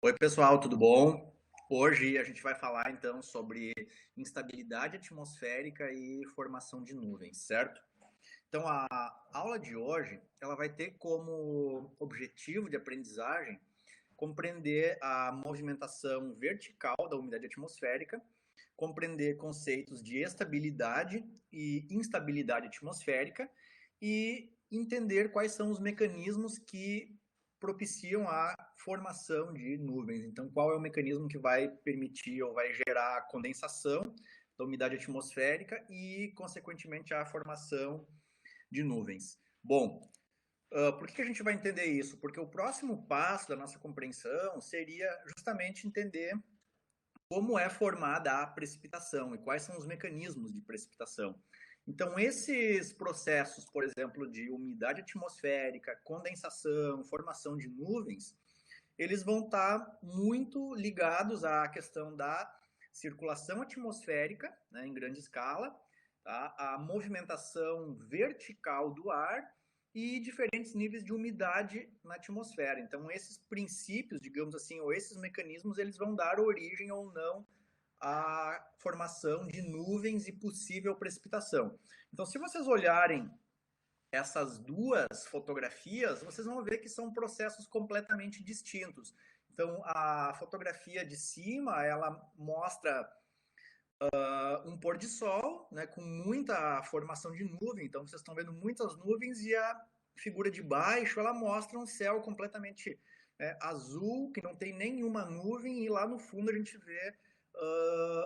Oi, pessoal, tudo bom? Hoje a gente vai falar então sobre instabilidade atmosférica e formação de nuvens, certo? Então a aula de hoje, ela vai ter como objetivo de aprendizagem compreender a movimentação vertical da umidade atmosférica, compreender conceitos de estabilidade e instabilidade atmosférica e entender quais são os mecanismos que propiciam a formação de nuvens. Então, qual é o mecanismo que vai permitir ou vai gerar a condensação da umidade atmosférica e, consequentemente, a formação de nuvens. Bom, por que a gente vai entender isso? Porque o próximo passo da nossa compreensão seria justamente entender como é formada a precipitação e quais são os mecanismos de precipitação. Então, esses processos, por exemplo, de umidade atmosférica, condensação, formação de nuvens, eles vão estar muito ligados à questão da circulação atmosférica, né, em grande escala, tá? A movimentação vertical do ar e diferentes níveis de umidade na atmosfera. Então, esses princípios, digamos assim, ou esses mecanismos, eles vão dar origem ou não à formação de nuvens e possível precipitação. Então, se vocês olharem essas duas fotografias, vocês vão ver que são processos completamente distintos. Então, a fotografia de cima, ela mostra um pôr de sol, né, com muita formação de nuvem. Então, vocês estão vendo muitas nuvens e a figura de baixo, ela mostra um céu completamente azul, que não tem nenhuma nuvem, e lá no fundo a gente vê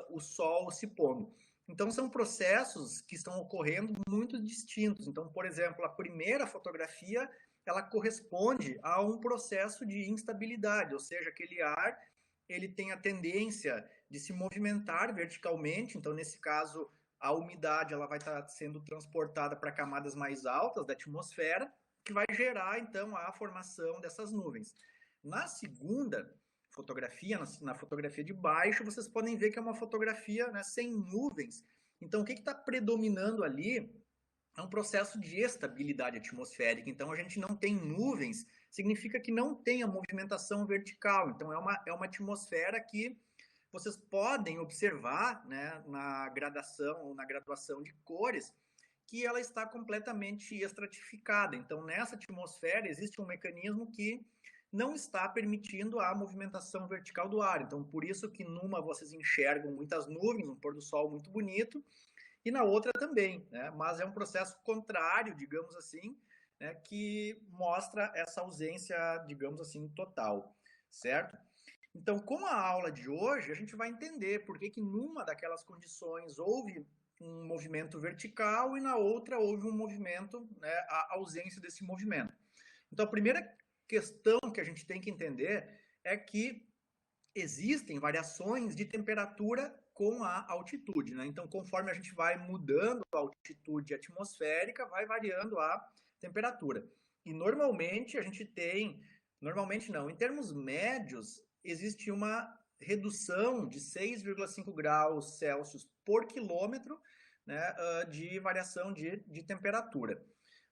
o sol se pondo. Então, são processos que estão ocorrendo muito distintos. Então, por exemplo, a primeira fotografia, ela corresponde a um processo de instabilidade, ou seja, aquele ar ele tem a tendência de se movimentar verticalmente, então nesse caso a umidade ela vai estar sendo transportada para camadas mais altas da atmosfera, que vai gerar então a formação dessas nuvens. Na segunda fotografia, na fotografia de baixo, vocês podem ver que é uma fotografia, né, sem nuvens. Então o que está predominando ali é um processo de estabilidade atmosférica. Então, a gente não tem nuvens, significa que não tem a movimentação vertical. Então, é uma atmosfera que vocês podem observar, né, na gradação ou na graduação de cores, que ela está completamente estratificada. Então, nessa atmosfera, existe um mecanismo que não está permitindo a movimentação vertical do ar. Então, por isso que numa vocês enxergam muitas nuvens, um pôr do sol muito bonito, e na outra também, né? Mas é um processo contrário, digamos assim, né, que mostra essa ausência, digamos assim, total, certo? Então, com a aula de hoje, a gente vai entender por que numa daquelas condições houve um movimento vertical e na outra houve um movimento, né, a ausência desse movimento. Então, a primeira questão que a gente tem que entender é que existem variações de temperatura com a altitude, né? Então, conforme a gente vai mudando a altitude atmosférica, vai variando a temperatura. E normalmente a gente tem, normalmente não, em termos médios, existe uma redução de 6,5 graus Celsius por quilômetro, né, de variação de temperatura.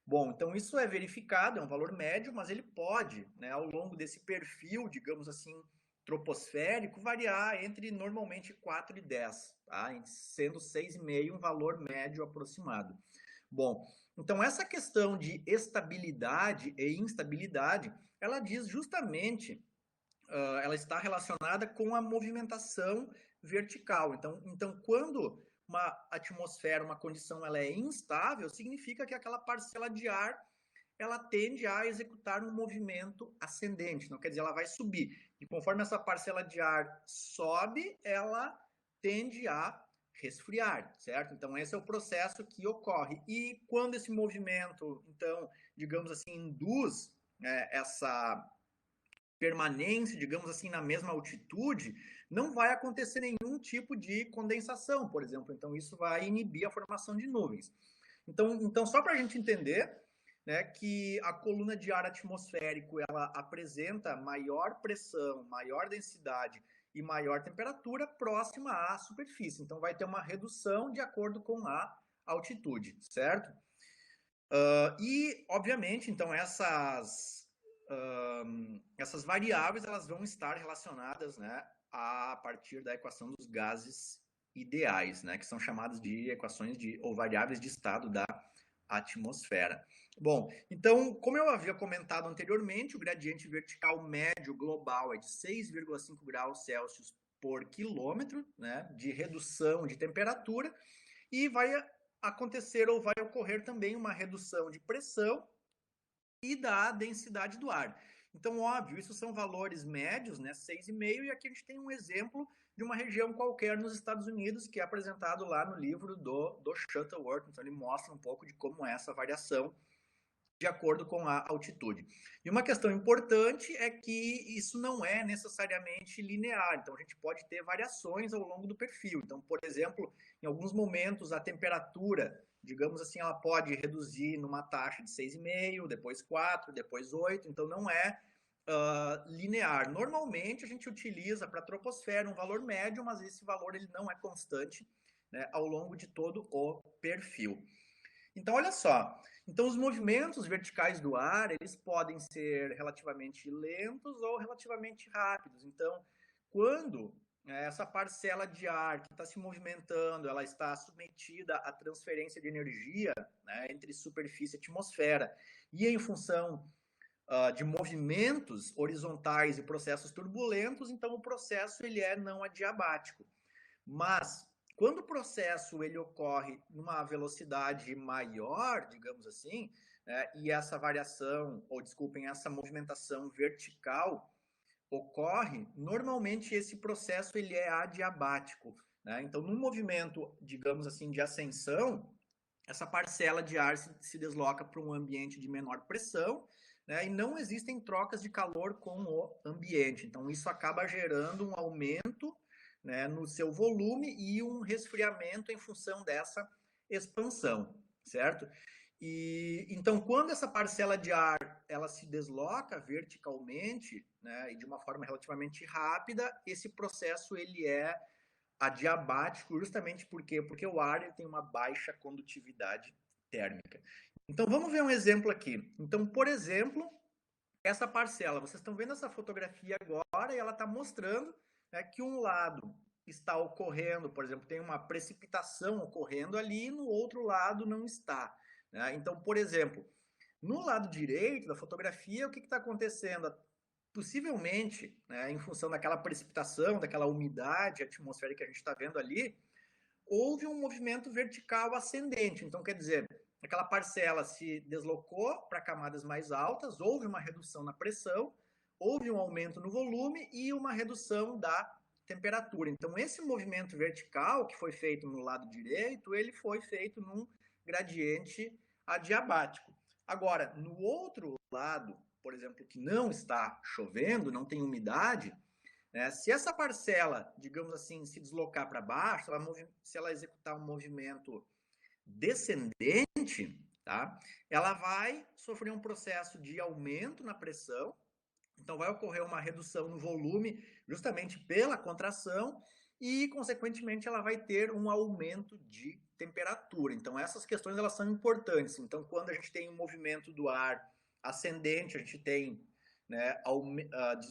Bom, então isso é verificado, é um valor médio, mas ele pode, né, ao longo desse perfil, digamos assim, troposférico, variar entre normalmente 4 e 10, tá? Sendo 6,5 um valor médio aproximado. Bom, então essa questão de estabilidade e instabilidade, ela diz justamente, ela está relacionada com a movimentação vertical. Então quando uma atmosfera, uma condição, ela é instável, significa que aquela parcela de ar ela tende a executar um movimento ascendente, não quer dizer, ela vai subir. E conforme essa parcela de ar sobe, ela tende a resfriar, certo? Então, esse é o processo que ocorre. E quando esse movimento, então, digamos assim, induz essa permanência, digamos assim, na mesma altitude, não vai acontecer nenhum tipo de condensação, por exemplo. Então, isso vai inibir a formação de nuvens. Então só para a gente entender, né, que a coluna de ar atmosférico ela apresenta maior pressão, maior densidade e maior temperatura próxima à superfície. Então vai ter uma redução de acordo com a altitude, certo? E, obviamente, então essas variáveis elas vão estar relacionadas, né, a partir da equação dos gases ideais, né, que são chamadas de equações ou variáveis de estado da atmosfera. Bom, então, como eu havia comentado anteriormente, o gradiente vertical médio global é de 6,5 graus Celsius por quilômetro, né, de redução de temperatura, e vai acontecer ou vai ocorrer também uma redução de pressão e da densidade do ar. Então, óbvio, isso são valores médios, né, 6,5, e aqui a gente tem um exemplo de uma região qualquer nos Estados Unidos, que é apresentado lá no livro do Shuttleworth. Então, ele mostra um pouco de como é essa variação de acordo com a altitude. E uma questão importante é que isso não é necessariamente linear, então a gente pode ter variações ao longo do perfil. Então, por exemplo, em alguns momentos a temperatura, digamos assim, ela pode reduzir numa taxa de 6,5, depois 4, depois 8, então não é linear. Normalmente a gente utiliza para a troposfera um valor médio, mas esse valor ele não é constante, né, ao longo de todo o perfil. Então, olha só. Então, os movimentos verticais do ar, eles podem ser relativamente lentos ou relativamente rápidos. Então, quando essa parcela de ar que está se movimentando, ela está submetida à transferência de energia, né, entre superfície e atmosfera, e em função de movimentos horizontais e processos turbulentos, então o processo ele é não adiabático. Mas quando o processo ele ocorre numa velocidade maior, digamos assim, e essa variação, ou desculpem, essa movimentação vertical ocorre, normalmente esse processo ele é adiabático, né? Então, num movimento, digamos assim, de ascensão, essa parcela de ar se desloca para um ambiente de menor pressão, né? E não existem trocas de calor com o ambiente. Então, isso acaba gerando um aumento, né, no seu volume e um resfriamento em função dessa expansão, certo? E então, quando essa parcela de ar ela se desloca verticalmente, né, e de uma forma relativamente rápida, esse processo ele é adiabático, justamente porque o ar ele tem uma baixa condutividade térmica. Então, vamos ver um exemplo aqui. Então, por exemplo, essa parcela, vocês estão vendo essa fotografia agora e ela está mostrando, né, que um lado está ocorrendo, por exemplo, tem uma precipitação ocorrendo ali, e no outro lado não está, né? Então, por exemplo, no lado direito da fotografia, o que está acontecendo? Possivelmente, né, em função daquela precipitação, daquela umidade atmosférica que a gente está vendo ali, houve um movimento vertical ascendente. Então, quer dizer, aquela parcela se deslocou para camadas mais altas, houve uma redução na pressão, houve um aumento no volume e uma redução da temperatura. Então, esse movimento vertical que foi feito no lado direito, ele foi feito num gradiente adiabático. Agora, no outro lado, por exemplo, que não está chovendo, não tem umidade, né? Se essa parcela, digamos assim, se deslocar para baixo, se ela executar um movimento descendente, tá? Ela vai sofrer um processo de aumento na pressão, então vai ocorrer uma redução no volume, justamente pela contração, e, consequentemente, ela vai ter um aumento de temperatura. Então, essas questões elas são importantes. Então, quando a gente tem um movimento do ar ascendente, a gente tem, né,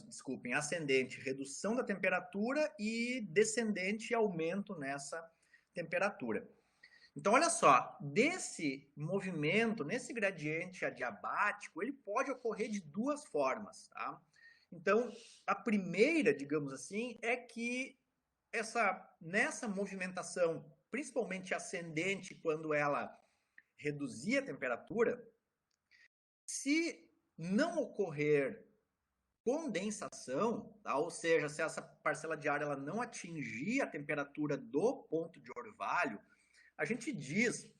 desculpem, ascendente, redução da temperatura, e descendente, aumento nessa temperatura. Então, olha só, desse movimento, nesse gradiente adiabático, ele pode ocorrer de duas formas, tá? Então, a primeira, digamos assim, é que nessa movimentação, principalmente ascendente, quando ela reduzir a temperatura, se não ocorrer condensação, tá? Ou seja, se essa parcela de ar ela não atingir a temperatura do ponto de orvalho, a gente diz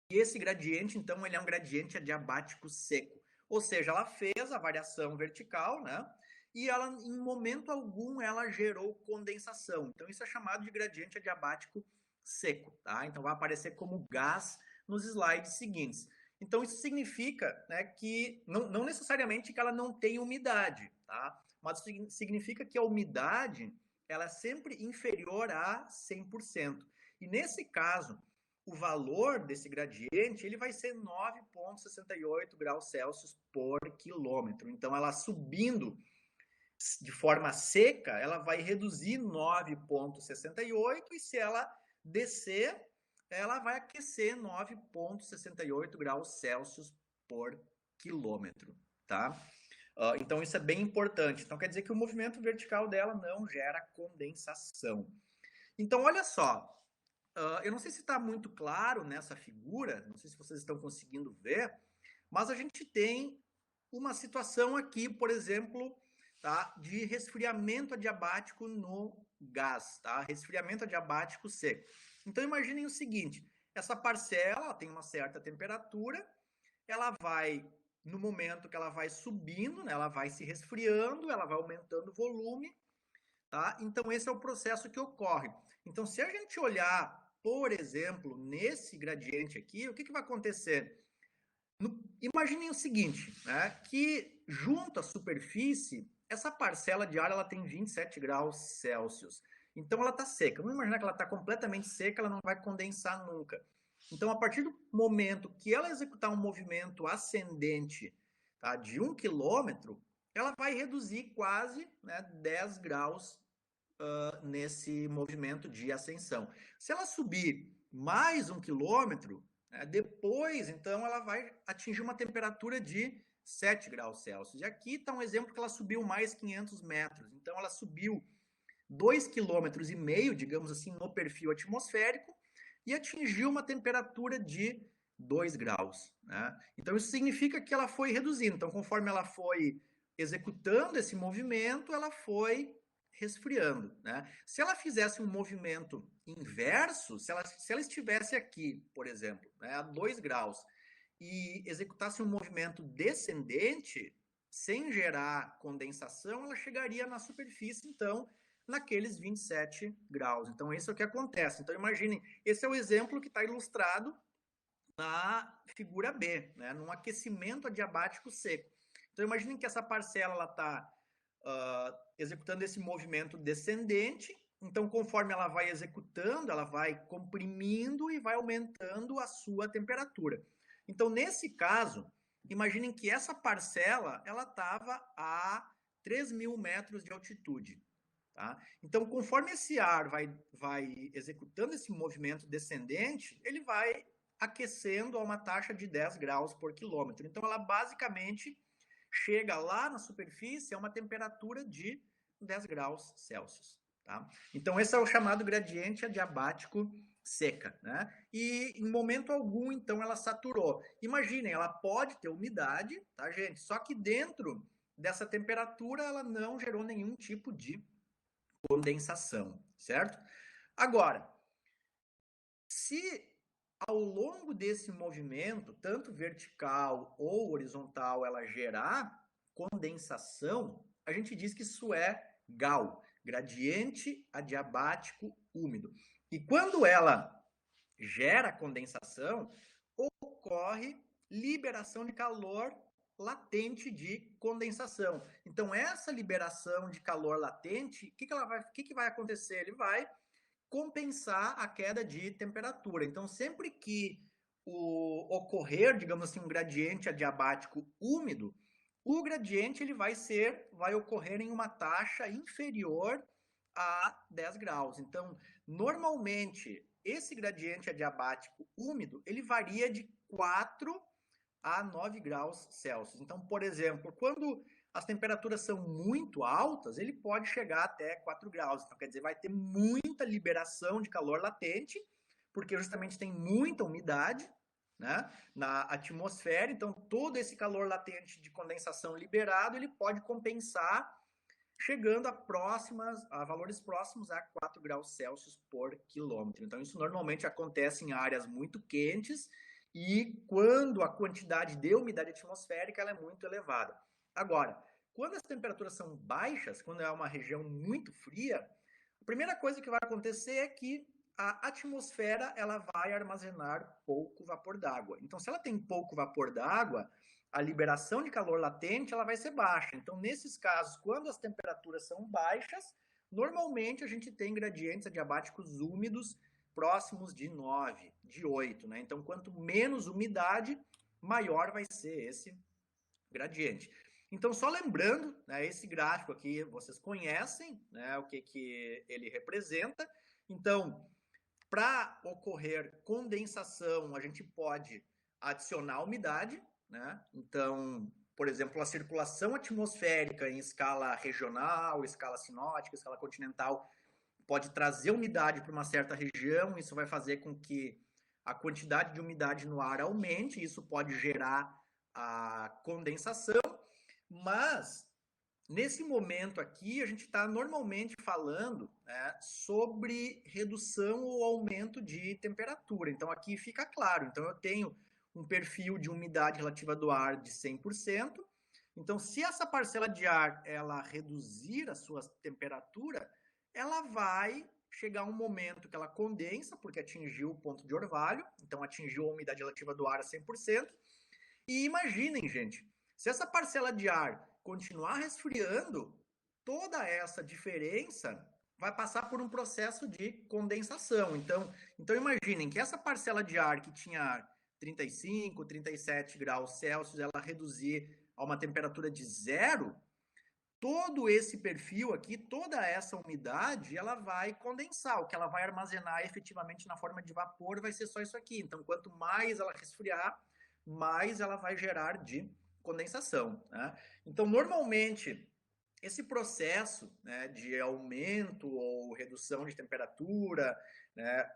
que esse gradiente, então, ele é um gradiente adiabático seco. Ou seja, ela fez a variação vertical, né? E ela, em momento algum, ela gerou condensação. Então, isso é chamado de gradiente adiabático seco, tá? Então, vai aparecer como gás nos slides seguintes. Então, isso significa, né, que não necessariamente que ela não tem umidade, tá? Mas significa que a umidade ela é sempre inferior a 100%. E nesse caso, o valor desse gradiente ele vai ser 9,68 graus Celsius por quilômetro. Então, ela subindo de forma seca, ela vai reduzir 9,68 e se ela descer, ela vai aquecer 9,68 graus Celsius por quilômetro, tá? Então, isso é bem importante. Então, quer dizer que o movimento vertical dela não gera condensação. Então, olha só, eu não sei se está muito claro nessa figura, não sei se vocês estão conseguindo ver, mas a gente tem uma situação aqui, por exemplo, tá, de resfriamento adiabático no gás, tá? Resfriamento adiabático seco. Então, imaginem o seguinte, essa parcela tem uma certa temperatura, ela vai, no momento que ela vai subindo, né, ela vai se resfriando, ela vai aumentando o volume, tá? Então, esse é o processo que ocorre. Então, se a gente olhar, por exemplo, nesse gradiente aqui, o que vai acontecer? Imaginem o seguinte, né, que junto à superfície, essa parcela de ar ela tem 27 graus Celsius. Então, ela está seca. Vamos imaginar que ela está completamente seca, ela não vai condensar nunca. Então, a partir do momento que ela executar um movimento ascendente, tá, de 1 quilômetro, ela vai reduzir quase, né, 10 graus nesse movimento de ascensão. Se ela subir mais 1 quilômetro, né, depois, então, ela vai atingir uma temperatura de 7 graus Celsius. E aqui está um exemplo que ela subiu mais 500 metros. Então, ela subiu 2,5 km, digamos assim, no perfil atmosférico e atingiu uma temperatura de 2 graus. Né? Então, isso significa que ela foi reduzindo. Então, conforme ela foi executando esse movimento, ela foi resfriando. Né? Se ela fizesse um movimento inverso, se ela estivesse aqui, por exemplo, né, a 2 graus, e executasse um movimento descendente, sem gerar condensação, ela chegaria na superfície, então, naqueles 27 graus. Então, isso é o que acontece. Então, imaginem, esse é o exemplo que está ilustrado na figura B, né, num aquecimento adiabático seco. Então, imaginem que essa parcela está executando esse movimento descendente, então, conforme ela vai executando, ela vai comprimindo e vai aumentando a sua temperatura. Então, nesse caso, imaginem que essa parcela ela estava a 3.000 metros de altitude. Tá? Então, conforme esse ar vai executando esse movimento descendente, ele vai aquecendo a uma taxa de 10 graus por quilômetro. Então, ela basicamente chega lá na superfície a uma temperatura de 10 graus Celsius. Tá? Então, esse é o chamado gradiente adiabático seca. Né? E em momento algum, então, ela saturou. Imaginem, ela pode ter umidade, tá, gente? Só que dentro dessa temperatura, ela não gerou nenhum tipo de condensação, certo? Agora, se ao longo desse movimento, tanto vertical ou horizontal, ela gerar condensação, a gente diz que isso é GAU, gradiente adiabático úmido. E quando ela gera condensação, ocorre liberação de calor latente de condensação. Então, essa liberação de calor latente, o que vai acontecer? Ele vai compensar a queda de temperatura. Então, sempre que ocorrer, digamos assim, um gradiente adiabático úmido, o gradiente ele vai ocorrer em uma taxa inferior a 10 graus. Então, normalmente, esse gradiente adiabático úmido, ele varia de 4 a 9 graus Celsius. Então, por exemplo, quando as temperaturas são muito altas, ele pode chegar até 4 graus. Então, quer dizer, vai ter muita liberação de calor latente, porque justamente tem muita umidade, né, na atmosfera. Então, todo esse calor latente de condensação liberado, ele pode compensar chegando a valores próximos a 4 graus Celsius por quilômetro. Então, isso normalmente acontece em áreas muito quentes e quando a quantidade de umidade atmosférica ela é muito elevada. Agora, quando as temperaturas são baixas, quando é uma região muito fria, a primeira coisa que vai acontecer é que a atmosfera ela vai armazenar pouco vapor d'água. Então, se ela tem pouco vapor d'água, a liberação de calor latente ela vai ser baixa. Então, nesses casos, quando as temperaturas são baixas, normalmente a gente tem gradientes adiabáticos úmidos próximos de 9, de 8, né? Então, quanto menos umidade, maior vai ser esse gradiente. Então, só lembrando, né, esse gráfico aqui vocês conhecem, né, o que ele representa. Então, para ocorrer condensação, a gente pode adicionar umidade, né? Então, por exemplo, a circulação atmosférica em escala regional, escala sinótica, escala continental, pode trazer umidade para uma certa região, isso vai fazer com que a quantidade de umidade no ar aumente, isso pode gerar a condensação, mas nesse momento aqui a gente está normalmente falando, né, sobre redução ou aumento de temperatura. Então aqui fica claro, então eu tenho um perfil de umidade relativa do ar de 100%, então se essa parcela de ar ela reduzir a sua temperatura, ela vai chegar um momento que ela condensa, porque atingiu o ponto de orvalho, então atingiu a umidade relativa do ar a 100%. E imaginem, gente, se essa parcela de ar continuar resfriando, toda essa diferença vai passar por um processo de condensação. Então imaginem que essa parcela de ar que tinha 35, 37 graus Celsius, ela reduzir a uma temperatura de 0, todo esse perfil aqui, toda essa umidade, ela vai condensar. O que ela vai armazenar efetivamente na forma de vapor vai ser só isso aqui. Então, quanto mais ela resfriar, mais ela vai gerar de condensação, né? Então, normalmente, esse processo, né, de aumento ou redução de temperatura, né,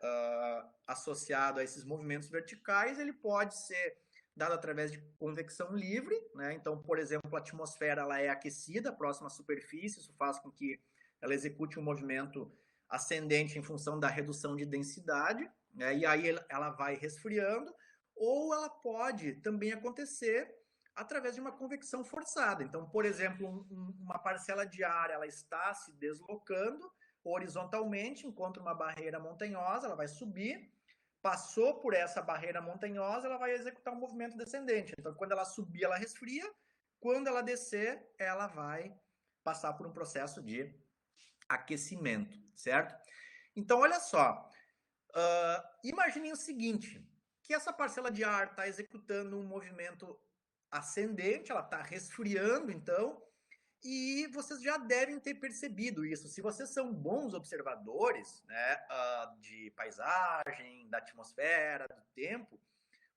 associado a esses movimentos verticais, ele pode ser dado através de convecção livre, né? Então, por exemplo, a atmosfera ela é aquecida próxima à superfície, isso faz com que ela execute um movimento ascendente em função da redução de densidade, né? E aí ela vai resfriando, ou ela pode também acontecer através de uma convecção forçada. Então, por exemplo, uma parcela de ar ela está se deslocando horizontalmente, encontra uma barreira montanhosa, ela vai subir, passou por essa barreira montanhosa, ela vai executar um movimento descendente. Então, quando ela subir, ela resfria. Quando ela descer, ela vai passar por um processo de aquecimento, certo? Então, olha só. Imaginem o seguinte, que essa parcela de ar está executando um movimento ascendente, ela está resfriando, então, e vocês já devem ter percebido isso. Se vocês são bons observadores, né, de paisagem, da atmosfera, do tempo,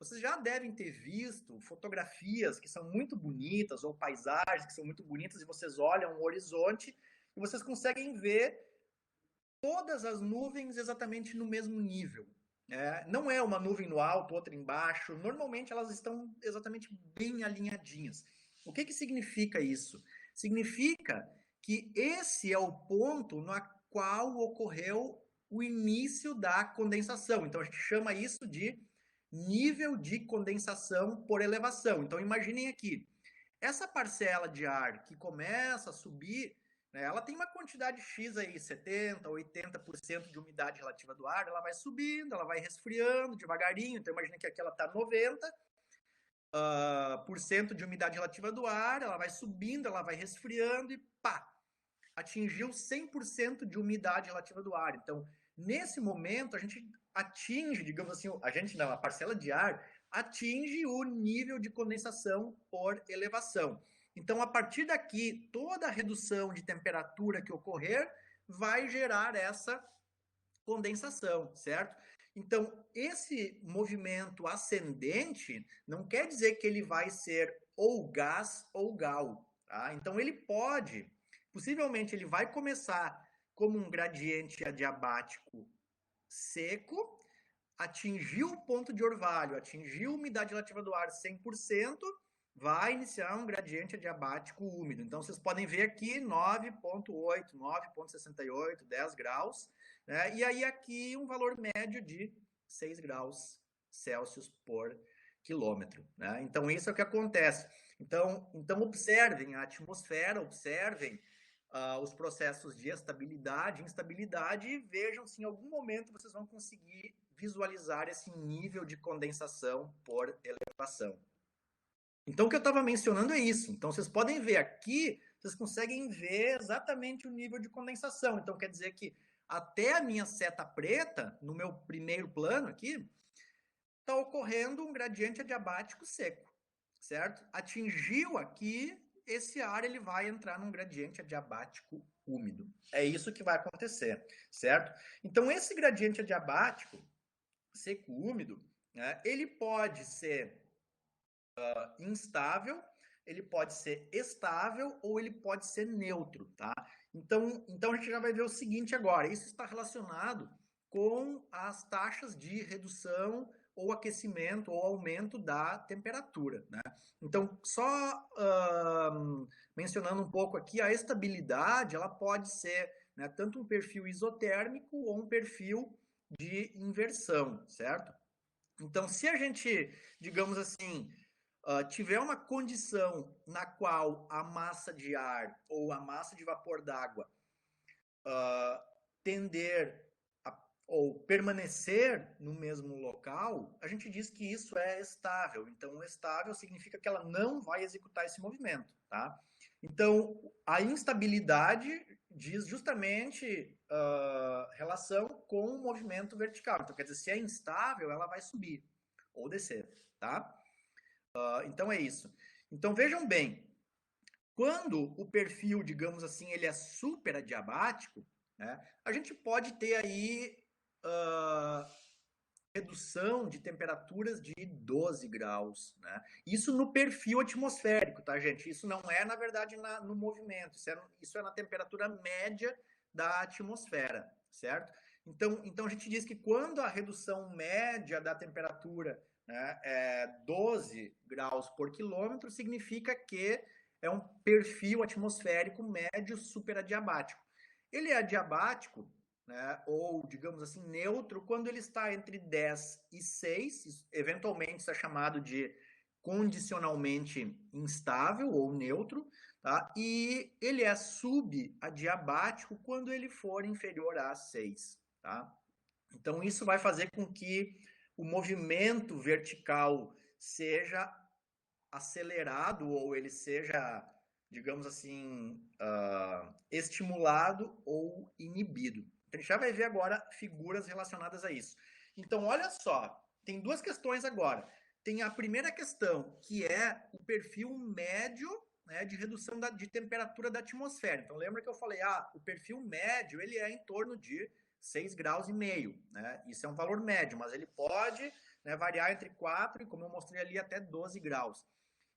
vocês já devem ter visto fotografias que são muito bonitas, ou paisagens que são muito bonitas, e vocês olham o horizonte e vocês conseguem ver todas as nuvens exatamente no mesmo nível. Não é uma nuvem no alto, outra embaixo. Normalmente elas estão exatamente bem alinhadinhas. O que significa isso? Significa que esse é o ponto no qual ocorreu o início da condensação. Então, a gente chama isso de nível de condensação por elevação. Então, imaginem aqui, essa parcela de ar que começa a subir, né, ela tem uma quantidade X aí, 70%, 80% de umidade relativa do ar, ela vai subindo, ela vai resfriando devagarinho. Então, imagina que aqui ela está 90%, por cento de umidade relativa do ar, ela vai subindo, ela vai resfriando e pá, atingiu 100% de umidade relativa do ar. Então, nesse momento, a gente atinge, digamos assim, a parcela de ar atinge o nível de condensação por elevação. Então, a partir daqui, toda a redução de temperatura que ocorrer vai gerar essa condensação, certo? Então, esse movimento ascendente não quer dizer que ele vai ser ou gás ou gal, tá? Então, ele pode, possivelmente, ele vai começar como um gradiente adiabático seco, atingiu o ponto de orvalho, atingiu a umidade relativa do ar 100%, vai iniciar um gradiente adiabático úmido. Então, vocês podem ver aqui 9,8, 9,68, 10 graus, né? E aí aqui um valor médio de 6 graus Celsius por quilômetro, né? Então, isso é o que acontece. Então observem a atmosfera, observem os processos de estabilidade, instabilidade, e vejam se em algum momento vocês vão conseguir visualizar esse nível de condensação por elevação. Então, o que eu estava mencionando é isso. Então, vocês podem ver aqui, vocês conseguem ver exatamente o nível de condensação. Então, quer dizer que até a minha seta preta, no meu primeiro plano aqui, está ocorrendo um gradiente adiabático seco, certo? Atingiu aqui, esse ar ele vai entrar num gradiente adiabático úmido. É isso que vai acontecer, certo? Então, esse gradiente adiabático seco-úmido, né, ele pode ser instável, ele pode ser estável ou ele pode ser neutro, tá? Então a gente já vai ver o seguinte agora, isso está relacionado com as taxas de redução ou aquecimento ou aumento da temperatura, né? Então, só mencionando um pouco aqui, a estabilidade, ela pode ser, né, tanto um perfil isotérmico ou um perfil de inversão, certo? Então, se a gente, digamos assim, tiver uma condição na qual a massa de ar ou a massa de vapor d'água tender ou permanecer no mesmo local, a gente diz que isso é estável. Então, estável significa que ela não vai executar esse movimento, tá? Então, a instabilidade diz justamente relação com o movimento vertical. Então, quer dizer, se é instável, ela vai subir ou descer, tá? Então é isso. Então vejam bem, quando o perfil, digamos assim, ele é super adiabático, né, a gente pode ter aí redução de temperaturas de 12 graus, né? Isso no perfil atmosférico, tá, gente? Isso não é, na verdade, no movimento, isso é na temperatura média da atmosfera, certo? Então a gente diz que quando a redução média da temperatura, né, é 12 graus por quilômetro, significa que é um perfil atmosférico médio superadiabático. Ele é adiabático, né, ou, digamos assim, neutro, quando ele está entre 10 e 6, eventualmente isso é chamado de condicionalmente instável ou neutro, tá? E ele é subadiabático quando ele for inferior a 6, tá? Então, isso vai fazer com que o movimento vertical seja acelerado ou ele seja, digamos assim, estimulado ou inibido. A gente já vai ver agora figuras relacionadas a isso. Então, olha só, tem duas questões agora. Tem a primeira questão, que é o perfil médio, né, de redução de temperatura da atmosfera. Então, lembra que eu falei, o perfil médio ele é em torno de 6,5 graus, né? Isso é um valor médio, mas ele pode, né, variar entre 4 e, como eu mostrei ali, até 12 graus.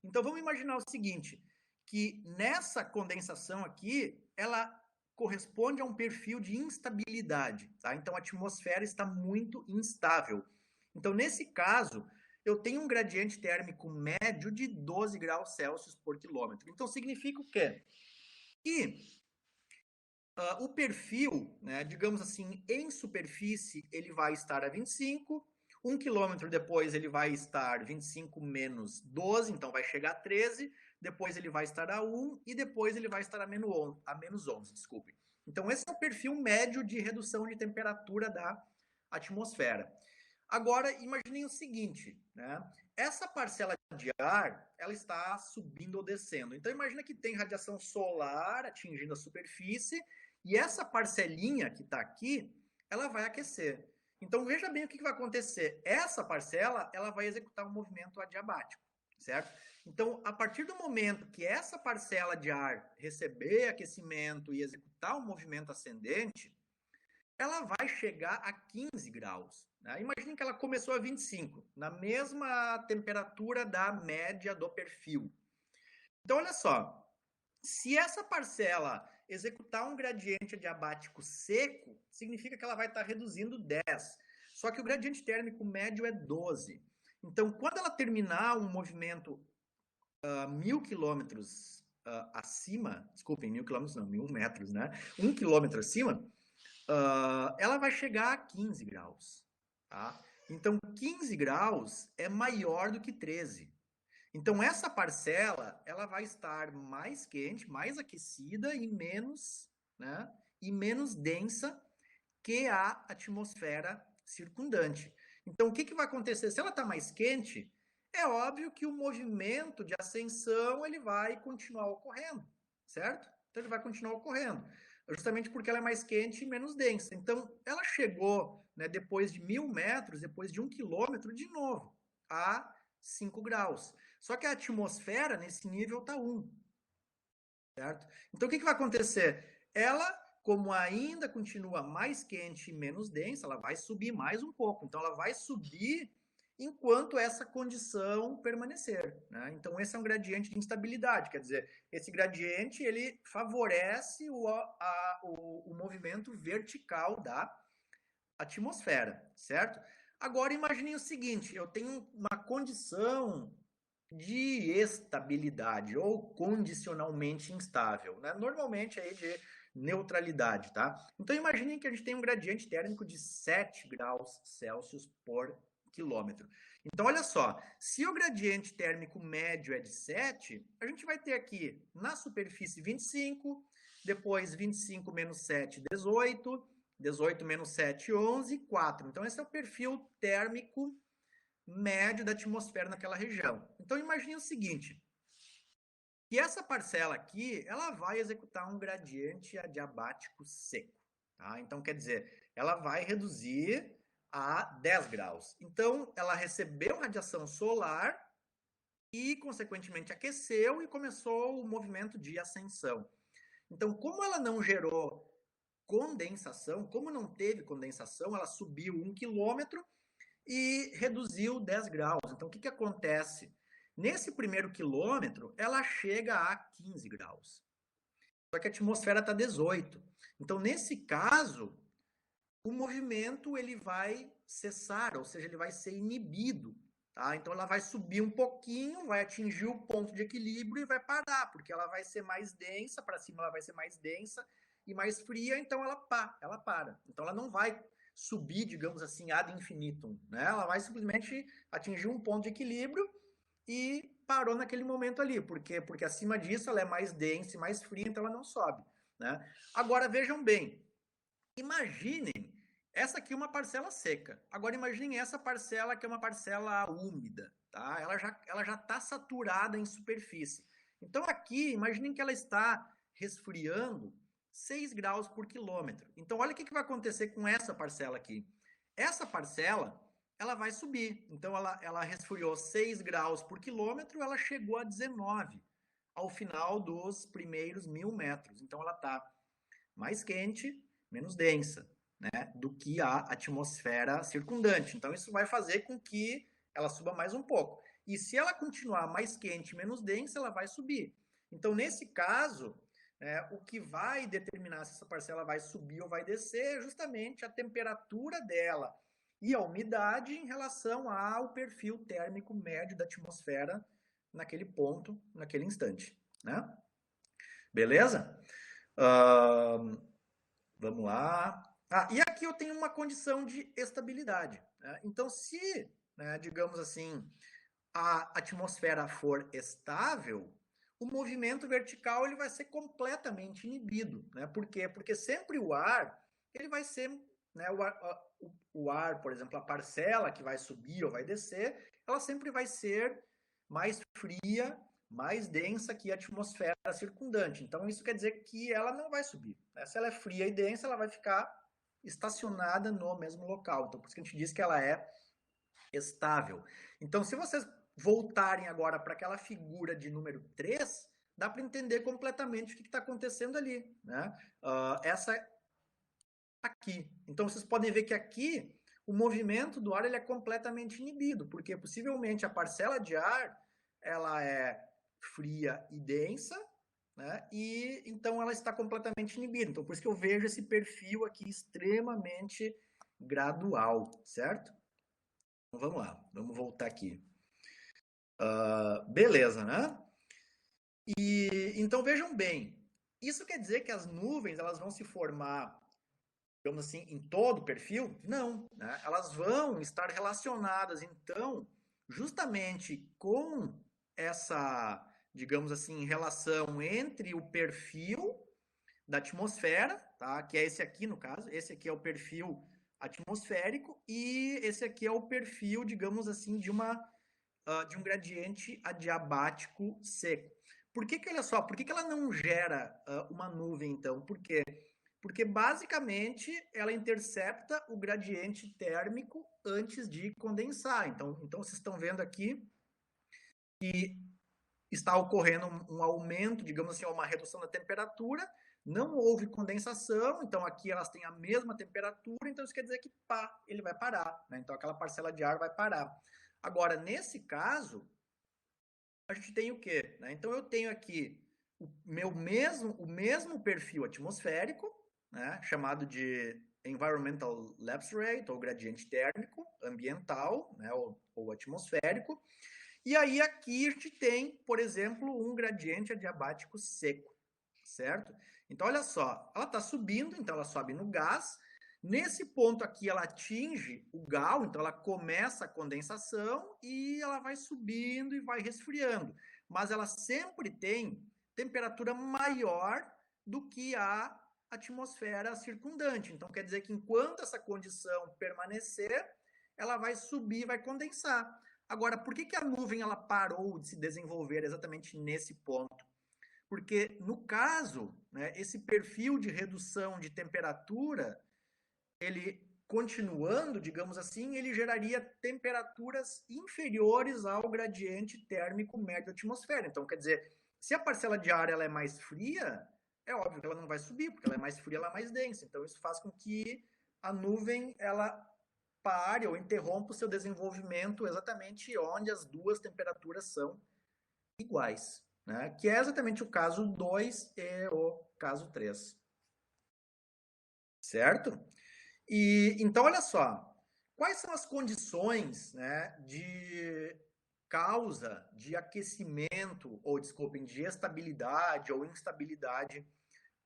Então, vamos imaginar o seguinte, que nessa condensação aqui, ela corresponde a um perfil de instabilidade, tá? Então, a atmosfera está muito instável. Então, nesse caso, eu tenho um gradiente térmico médio de 12 graus Celsius por quilômetro. Então, significa o quê? Que o perfil, né, digamos assim, em superfície, ele vai estar a 25, 1 quilômetro depois ele vai estar 25 menos 12, então vai chegar a 13, depois ele vai estar a 1 e depois ele vai estar a menos 11, desculpe. Então esse é o perfil médio de redução de temperatura da atmosfera. Agora, imaginem o seguinte, né? Essa parcela de ar, ela está subindo ou descendo. Então imagina que tem radiação solar atingindo a superfície e essa parcelinha que está aqui, ela vai aquecer. Então veja bem o que vai acontecer. Essa parcela, ela vai executar um movimento adiabático, certo? Então, a partir do momento que essa parcela de ar receber aquecimento e executar um movimento ascendente, ela vai chegar a 15 graus. Né? Imagine que ela começou a 25, na mesma temperatura da média do perfil. Então, olha só, se essa parcela executar um gradiente adiabático seco, significa que ela vai estar reduzindo 10. Só que o gradiente térmico médio é 12. Então, quando ela terminar um movimento 1.000 quilômetros acima, desculpem, 1.000 quilômetros não, 1.000 metros, né? 1 quilômetro acima, ela vai chegar a 15 graus. Tá? Então, 15 graus é maior do que 13. Então, essa parcela ela vai estar mais quente, mais aquecida né, e menos densa que a atmosfera circundante. Então, o que vai acontecer? Se ela está mais quente, é óbvio que o movimento de ascensão ele vai continuar ocorrendo, certo? Então, ele vai continuar ocorrendo. justamente porque ela é mais quente e menos densa. Então, ela chegou, né, depois de 1.000 metros, depois de 1 quilômetro, de novo, a 5 graus. Só que a atmosfera, nesse nível, está 1, certo? Então, o que vai acontecer? Ela, como ainda continua mais quente e menos densa, ela vai subir mais um pouco. Então, ela vai subir enquanto essa condição permanecer, né? Então, esse é um gradiente de instabilidade, quer dizer, esse gradiente ele favorece o movimento vertical da atmosfera, certo? Agora, imagine o seguinte, eu tenho uma condição de estabilidade ou condicionalmente instável, né? Normalmente aí de neutralidade, tá? Então imaginem que a gente tem um gradiente térmico de 7 graus Celsius por quilômetro. Então olha só, se o gradiente térmico médio é de 7, a gente vai ter aqui na superfície 25, depois 25 menos 7, 18, 18 menos 7, 11, 4. Então esse é o perfil térmico médio da atmosfera naquela região. Então imagine o seguinte, que essa parcela aqui, ela vai executar um gradiente adiabático seco, tá? Então quer dizer, ela vai reduzir a 10 graus. Então ela recebeu radiação solar e consequentemente aqueceu e começou o movimento de ascensão. Então, como ela não gerou condensação, como não teve condensação, ela subiu 1 quilômetro e reduziu 10 graus. Então, o que acontece? Nesse primeiro quilômetro, ela chega a 15 graus. Só que a atmosfera está 18. Então, nesse caso, o movimento ele vai cessar, ou seja, ele vai ser inibido. Tá? Então, ela vai subir um pouquinho, vai atingir o ponto de equilíbrio e vai parar, porque ela vai ser mais densa, para cima ela vai ser mais densa e mais fria, então ela para. Então, ela não vai subir, digamos assim, ad infinitum, né? Ela vai simplesmente atingir um ponto de equilíbrio e parou naquele momento ali, porque acima disso ela é mais densa e mais fria, então ela não sobe, né? Agora vejam bem, imaginem essa aqui é uma parcela seca. Agora imaginem essa parcela que é uma parcela úmida, tá? Ela já está saturada em superfície. Então aqui, imaginem que ela está resfriando 6 graus por quilômetro. Então olha o que vai acontecer com essa parcela aqui. Essa parcela, ela vai subir. Então ela resfriou 6 graus por quilômetro, ela chegou a 19 ao final dos primeiros 1.000 metros. Então ela está mais quente, menos densa, né, do que a atmosfera circundante. Então isso vai fazer com que ela suba mais um pouco. E se ela continuar mais quente, menos densa, ela vai subir. Então nesse caso, o que vai determinar se essa parcela vai subir ou vai descer é justamente a temperatura dela e a umidade em relação ao perfil térmico médio da atmosfera naquele ponto, naquele instante, né? Beleza? Vamos lá. E aqui eu tenho uma condição de estabilidade, né? Então, se, né, digamos assim, a atmosfera for estável, o movimento vertical ele vai ser completamente inibido, né? Por quê? Porque sempre o ar, ele vai ser, né, o ar, por exemplo, a parcela que vai subir ou vai descer, ela sempre vai ser mais fria, mais densa que a atmosfera circundante. Então, isso quer dizer que ela não vai subir, né? Se ela é fria e densa, ela vai ficar estacionada no mesmo local. Então, por isso que a gente diz que ela é estável. Então, se vocês voltarem agora para aquela figura de número 3, dá para entender completamente o que está acontecendo ali, né? Essa aqui. Então, vocês podem ver que aqui o movimento do ar ele é completamente inibido, porque possivelmente a parcela de ar ela é fria e densa, né? E então ela está completamente inibida. Então, por isso que eu vejo esse perfil aqui extremamente gradual, certo? Então, vamos lá, vamos voltar aqui. Beleza, né? E então vejam bem, isso quer dizer que as nuvens elas vão se formar, digamos assim, em todo o perfil? Não, né? Elas vão estar relacionadas, então, justamente com essa, digamos assim, relação entre o perfil da atmosfera, tá? Que é esse aqui no caso, esse aqui é o perfil atmosférico e esse aqui é o perfil, digamos assim, de um gradiente adiabático seco. Por que, olha só, por que ela não gera uma nuvem, então? Por quê? Porque basicamente ela intercepta o gradiente térmico antes de condensar. Então vocês estão vendo aqui que está ocorrendo um aumento, digamos assim, uma redução da temperatura, não houve condensação, então aqui elas têm a mesma temperatura, então isso quer dizer que pá, ele vai parar, né? Então aquela parcela de ar vai parar. Agora, nesse caso, a gente tem o quê? Né? Então eu tenho aqui o mesmo perfil atmosférico, né? Chamado de Environmental Lapse Rate, ou gradiente térmico ambiental, né? ou atmosférico. E aí aqui a gente tem, por exemplo, um gradiente adiabático seco, certo? Então olha só, ela está subindo, então ela sobe no gás. Nesse ponto aqui ela atinge o GAU, então ela começa a condensação e ela vai subindo e vai resfriando. Mas ela sempre tem temperatura maior do que a atmosfera circundante. Então quer dizer que enquanto essa condição permanecer, ela vai subir e vai condensar. Agora, por que a nuvem ela parou de se desenvolver exatamente nesse ponto? Porque, no caso, né, esse perfil de redução de temperatura, ele continuando, digamos assim, ele geraria temperaturas inferiores ao gradiente térmico médio da atmosfera. Então, quer dizer, se a parcela de ar ela é mais fria, é óbvio que ela não vai subir, porque ela é mais fria, ela é mais densa. Então, isso faz com que a nuvem ela pare ou interrompa o seu desenvolvimento exatamente onde as duas temperaturas são iguais, né? Que é exatamente o caso 2 e o caso 3. Certo? E então, olha só, quais são as condições, né, de causa de aquecimento, ou desculpem, de estabilidade ou instabilidade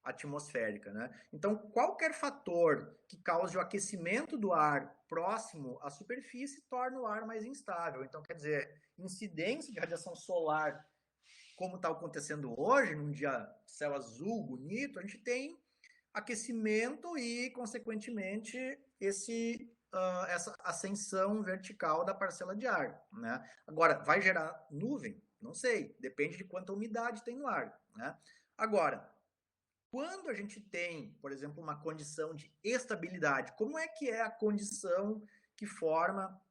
atmosférica, né? Então, qualquer fator que cause o aquecimento do ar próximo à superfície torna o ar mais instável. Então, quer dizer, incidência de radiação solar, como está acontecendo hoje, num dia céu azul, bonito, a gente tem aquecimento e, consequentemente, essa ascensão vertical da parcela de ar, né? Agora, vai gerar nuvem? Não sei, depende de quanta umidade tem no ar, né? Agora, quando a gente tem, por exemplo, uma condição de estabilidade, como é que é a condição que forma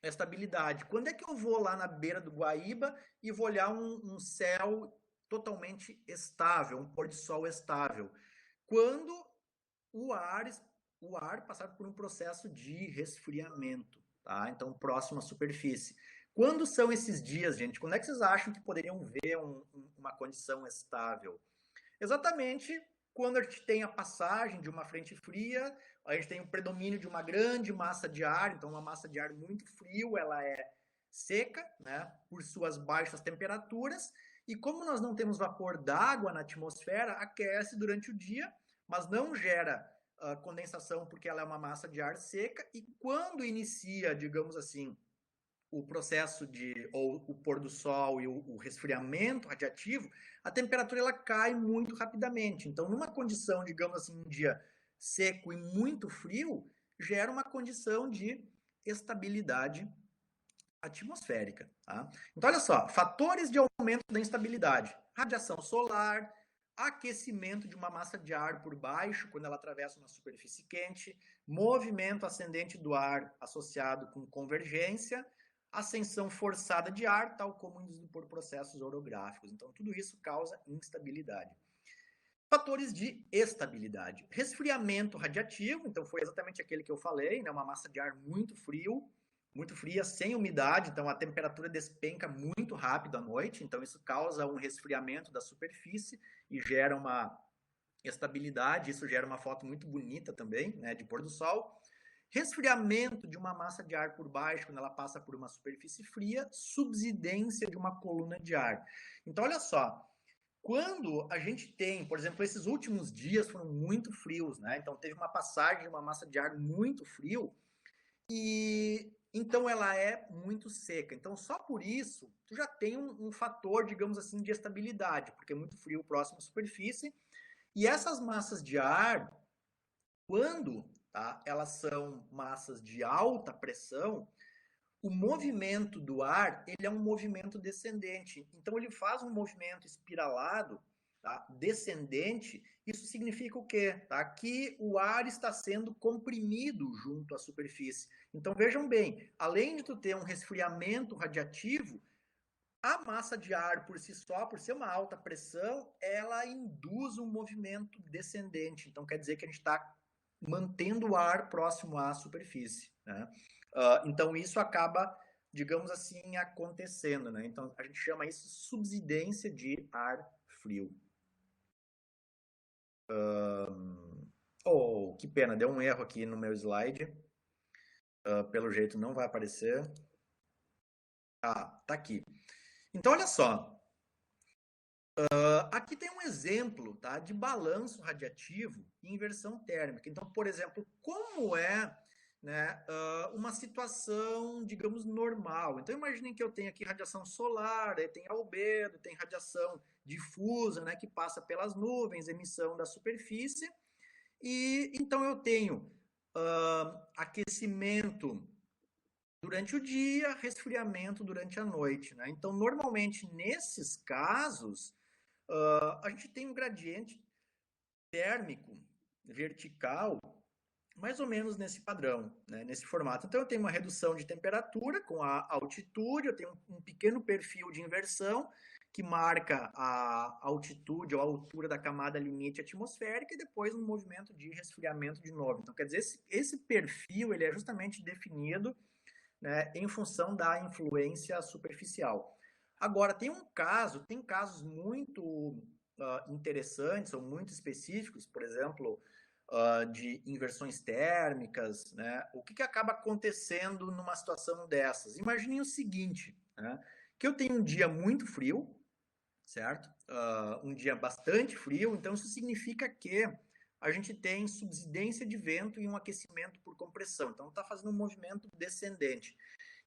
a estabilidade? Quando é que eu vou lá na beira do Guaíba e vou olhar um céu totalmente estável, um pôr de sol estável? Quando o ar, o ar passar por um processo de resfriamento, tá? Então, próximo à superfície. Quando são esses dias, gente? Quando é que vocês acham que poderiam ver uma condição estável? Exatamente quando a gente tem a passagem de uma frente fria, a gente tem o predomínio de uma grande massa de ar, então uma massa de ar muito frio, ela é seca, né, por suas baixas temperaturas, e como nós não temos vapor d'água na atmosfera, aquece durante o dia, mas não gera condensação porque ela é uma massa de ar seca, e quando inicia, digamos assim, o processo ou o pôr do sol e o resfriamento radiativo, a temperatura ela cai muito rapidamente. Então, numa condição, digamos assim, um dia seco e muito frio, gera uma condição de estabilidade atmosférica. Tá? Então, olha só, fatores de aumento da instabilidade: radiação solar, aquecimento de uma massa de ar por baixo quando ela atravessa uma superfície quente, movimento ascendente do ar associado com convergência, ascensão forçada de ar, tal como induzido por processos orográficos. Então, tudo isso causa instabilidade. Fatores de estabilidade: resfriamento radiativo, então foi exatamente aquele que eu falei, né? Uma massa de ar muito fria, sem umidade, então a temperatura despenca muito rápido à noite, então isso causa um resfriamento da superfície e gera uma estabilidade, isso gera uma foto muito bonita também, né, de pôr do sol. Resfriamento de uma massa de ar por baixo, quando ela passa por uma superfície fria, subsidência de uma coluna de ar. Então, olha só, quando a gente tem, por exemplo, esses últimos dias foram muito frios, né? Então, teve uma passagem de uma massa de ar muito frio e então ela é muito seca. Então, só por isso, tu já tem um fator, digamos assim, de estabilidade, porque é muito frio próximo à superfície. E essas massas de ar, quando elas são massas de alta pressão, o movimento do ar ele é um movimento descendente. Então ele faz um movimento espiralado, descendente, isso significa o quê? Tá? Que o ar está sendo comprimido junto à superfície. Então vejam bem, além de tu ter um resfriamento radiativo, a massa de ar por si só, por ser uma alta pressão, ela induz um movimento descendente. Então quer dizer que a gente está mantendo o ar próximo à superfície, né? Então isso acaba, digamos assim, acontecendo, né? Então a gente chama isso de subsidência de ar frio. Oh, que pena, deu um erro aqui no meu slide. Pelo jeito não vai aparecer. Ah, tá aqui. Então olha só, aqui tem um exemplo, tá, de balanço radiativo e inversão térmica. Então, por exemplo, como é, né, uma situação, digamos, normal. Então, imaginem que eu tenho aqui radiação solar, aí tem albedo, tem radiação difusa, né, que passa pelas nuvens, emissão da superfície. E então eu tenho aquecimento durante o dia, resfriamento durante a noite, né? Então, normalmente, nesses casos, a gente tem um gradiente térmico vertical mais ou menos nesse padrão, né, nesse formato. Então eu tenho uma redução de temperatura com a altitude, eu tenho um pequeno perfil de inversão que marca a altitude ou a altura da camada limite atmosférica e depois um movimento de resfriamento de novo. Então quer dizer, esse perfil ele é justamente definido, né, em função da influência superficial. Agora, tem casos muito interessantes ou muito específicos, por exemplo, de inversões térmicas, né? O que acaba acontecendo numa situação dessas? Imaginem o seguinte, né? Que eu tenho um dia muito frio, certo? Um dia bastante frio, então isso significa que a gente tem subsidência de vento e um aquecimento por compressão. Então está fazendo um movimento descendente.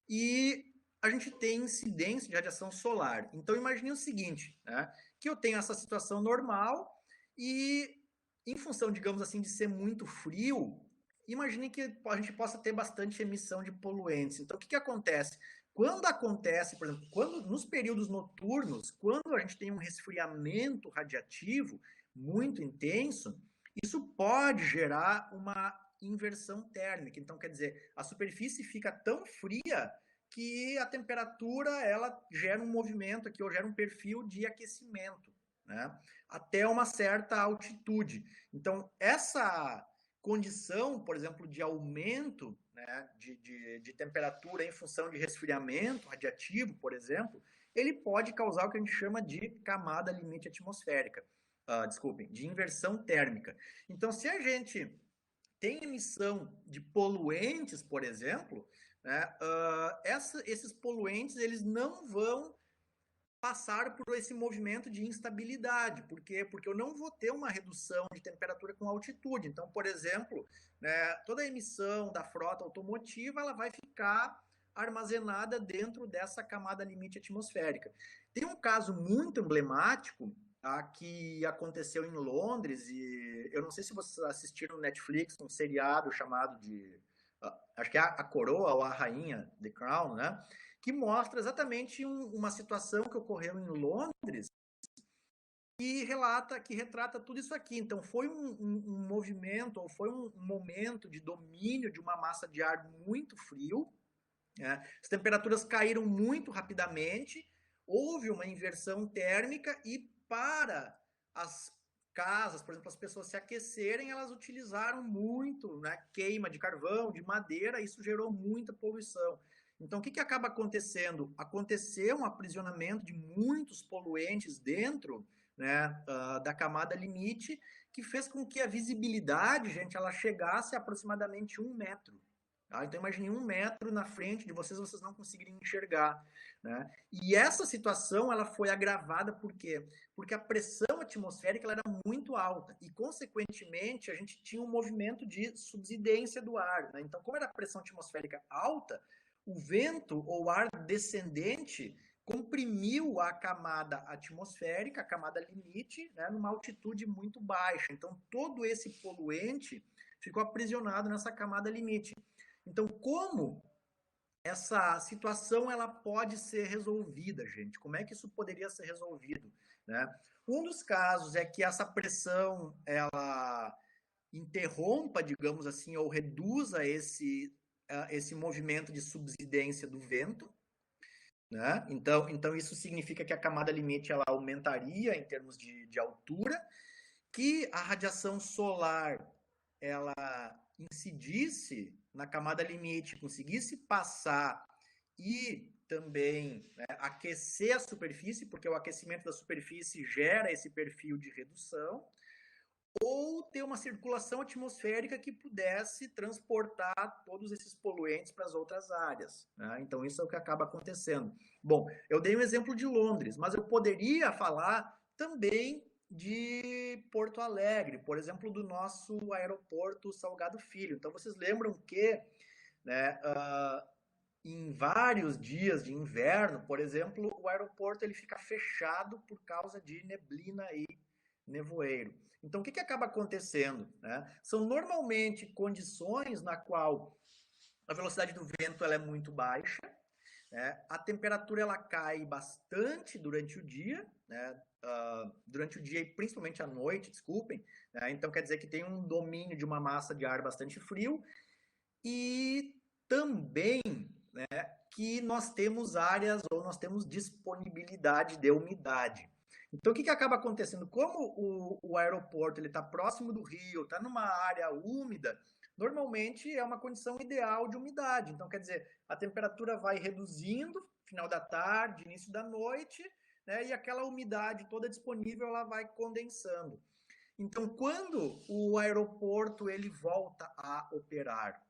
E a gente tem incidência de radiação solar. Então imagine o seguinte, né? Que eu tenho essa situação normal e em função, digamos assim, de ser muito frio, imagine que a gente possa ter bastante emissão de poluentes. Então o que acontece? Quando acontece, por exemplo, nos períodos noturnos, quando a gente tem um resfriamento radiativo muito intenso, isso pode gerar uma inversão térmica. Então, quer dizer, a superfície fica tão fria que a temperatura ela gera um movimento aqui, ou gera um perfil de aquecimento, né? Até uma certa altitude. Então, essa condição, por exemplo, de aumento, né, de temperatura em função de resfriamento radiativo, por exemplo, ele pode causar o que a gente chama de camada limite atmosférica. Desculpem, de inversão térmica. Então, se a gente tem emissão de poluentes, por exemplo, né, esses poluentes eles não vão passar por esse movimento de instabilidade. Por quê? Porque eu não vou ter uma redução de temperatura com altitude. Então, por exemplo, né, toda a emissão da frota automotiva ela vai ficar armazenada dentro dessa camada limite atmosférica. Tem um caso muito emblemático que aconteceu em Londres e eu não sei se vocês assistiram no Netflix um seriado chamado de acho que é a Coroa ou a Rainha, The Crown, né? Que mostra exatamente uma situação que ocorreu em Londres que retrata tudo isso aqui. Então, foi um movimento, ou foi um momento de domínio de uma massa de ar muito frio, né? As temperaturas caíram muito rapidamente, houve uma inversão térmica e para as casas, por exemplo, as pessoas se aquecerem, elas utilizaram muito, né, queima de carvão, de madeira, isso gerou muita poluição. Então, o que acaba acontecendo? Aconteceu um aprisionamento de muitos poluentes dentro, né, da camada limite, que fez com que a visibilidade, gente, ela chegasse a aproximadamente 1 metro. Tá? Então imagine 1 metro na frente de vocês, vocês não conseguirem enxergar. Né? E essa situação ela foi agravada por quê? Porque a pressão atmosférica ela era muito alta e, consequentemente, a gente tinha um movimento de subsidência do ar. Né? Então, como era a pressão atmosférica alta, o vento ou ar descendente comprimiu a camada atmosférica, a camada limite, né, numa altitude muito baixa. Então, todo esse poluente ficou aprisionado nessa camada limite. Então, como essa situação ela pode ser resolvida, gente. Como é que isso poderia ser resolvido, né? Um dos casos é que essa pressão ela interrompa, digamos assim, ou reduza esse movimento de subsidência do vento, né? Então isso significa que a camada limite ela aumentaria em termos de altura, que a radiação solar ela incidisse na camada limite, conseguisse passar e também, né, aquecer a superfície, porque o aquecimento da superfície gera esse perfil de redução, ou ter uma circulação atmosférica que pudesse transportar todos esses poluentes para as outras áreas, né? Então isso é o que acaba acontecendo. Bom, eu dei um exemplo de Londres, mas eu poderia falar também de Porto Alegre, por exemplo, do nosso aeroporto Salgado Filho. Então vocês lembram que, né, em vários dias de inverno, por exemplo, o aeroporto ele fica fechado por causa de neblina e nevoeiro. Então, o que acaba acontecendo, né? São normalmente condições na qual a velocidade do vento ela é muito baixa, né? A temperatura ela cai bastante durante o dia, né? Durante o dia e principalmente à noite, desculpem, né? Então quer dizer que tem um domínio de uma massa de ar bastante frio e também, né, que nós temos áreas ou nós temos disponibilidade de umidade. Então, o que acaba acontecendo? Como o aeroporto está próximo do rio, está numa área úmida, normalmente é uma condição ideal de umidade. Então, quer dizer, a temperatura vai reduzindo, final da tarde, início da noite, né, e aquela umidade toda disponível ela vai condensando. Então, quando o aeroporto ele volta a operar,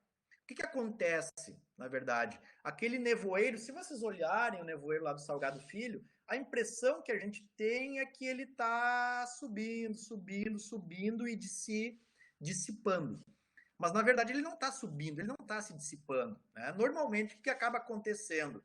o que acontece, na verdade? Aquele nevoeiro, se vocês olharem o nevoeiro lá do Salgado Filho, a impressão que a gente tem é que ele está subindo, subindo, subindo e de se dissipando. Mas, na verdade, ele não está subindo, ele não está se dissipando, né? Normalmente, o que acaba acontecendo?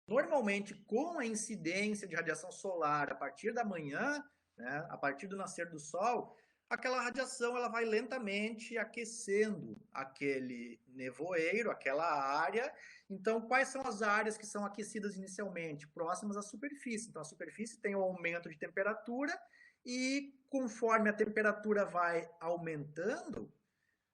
Normalmente, com a incidência de radiação solar a partir da manhã, né, a partir do nascer do sol, aquela radiação ela vai lentamente aquecendo aquele nevoeiro, aquela área. Então, quais são as áreas que são aquecidas inicialmente? Próximas à superfície. Então, a superfície tem um aumento de temperatura e conforme a temperatura vai aumentando,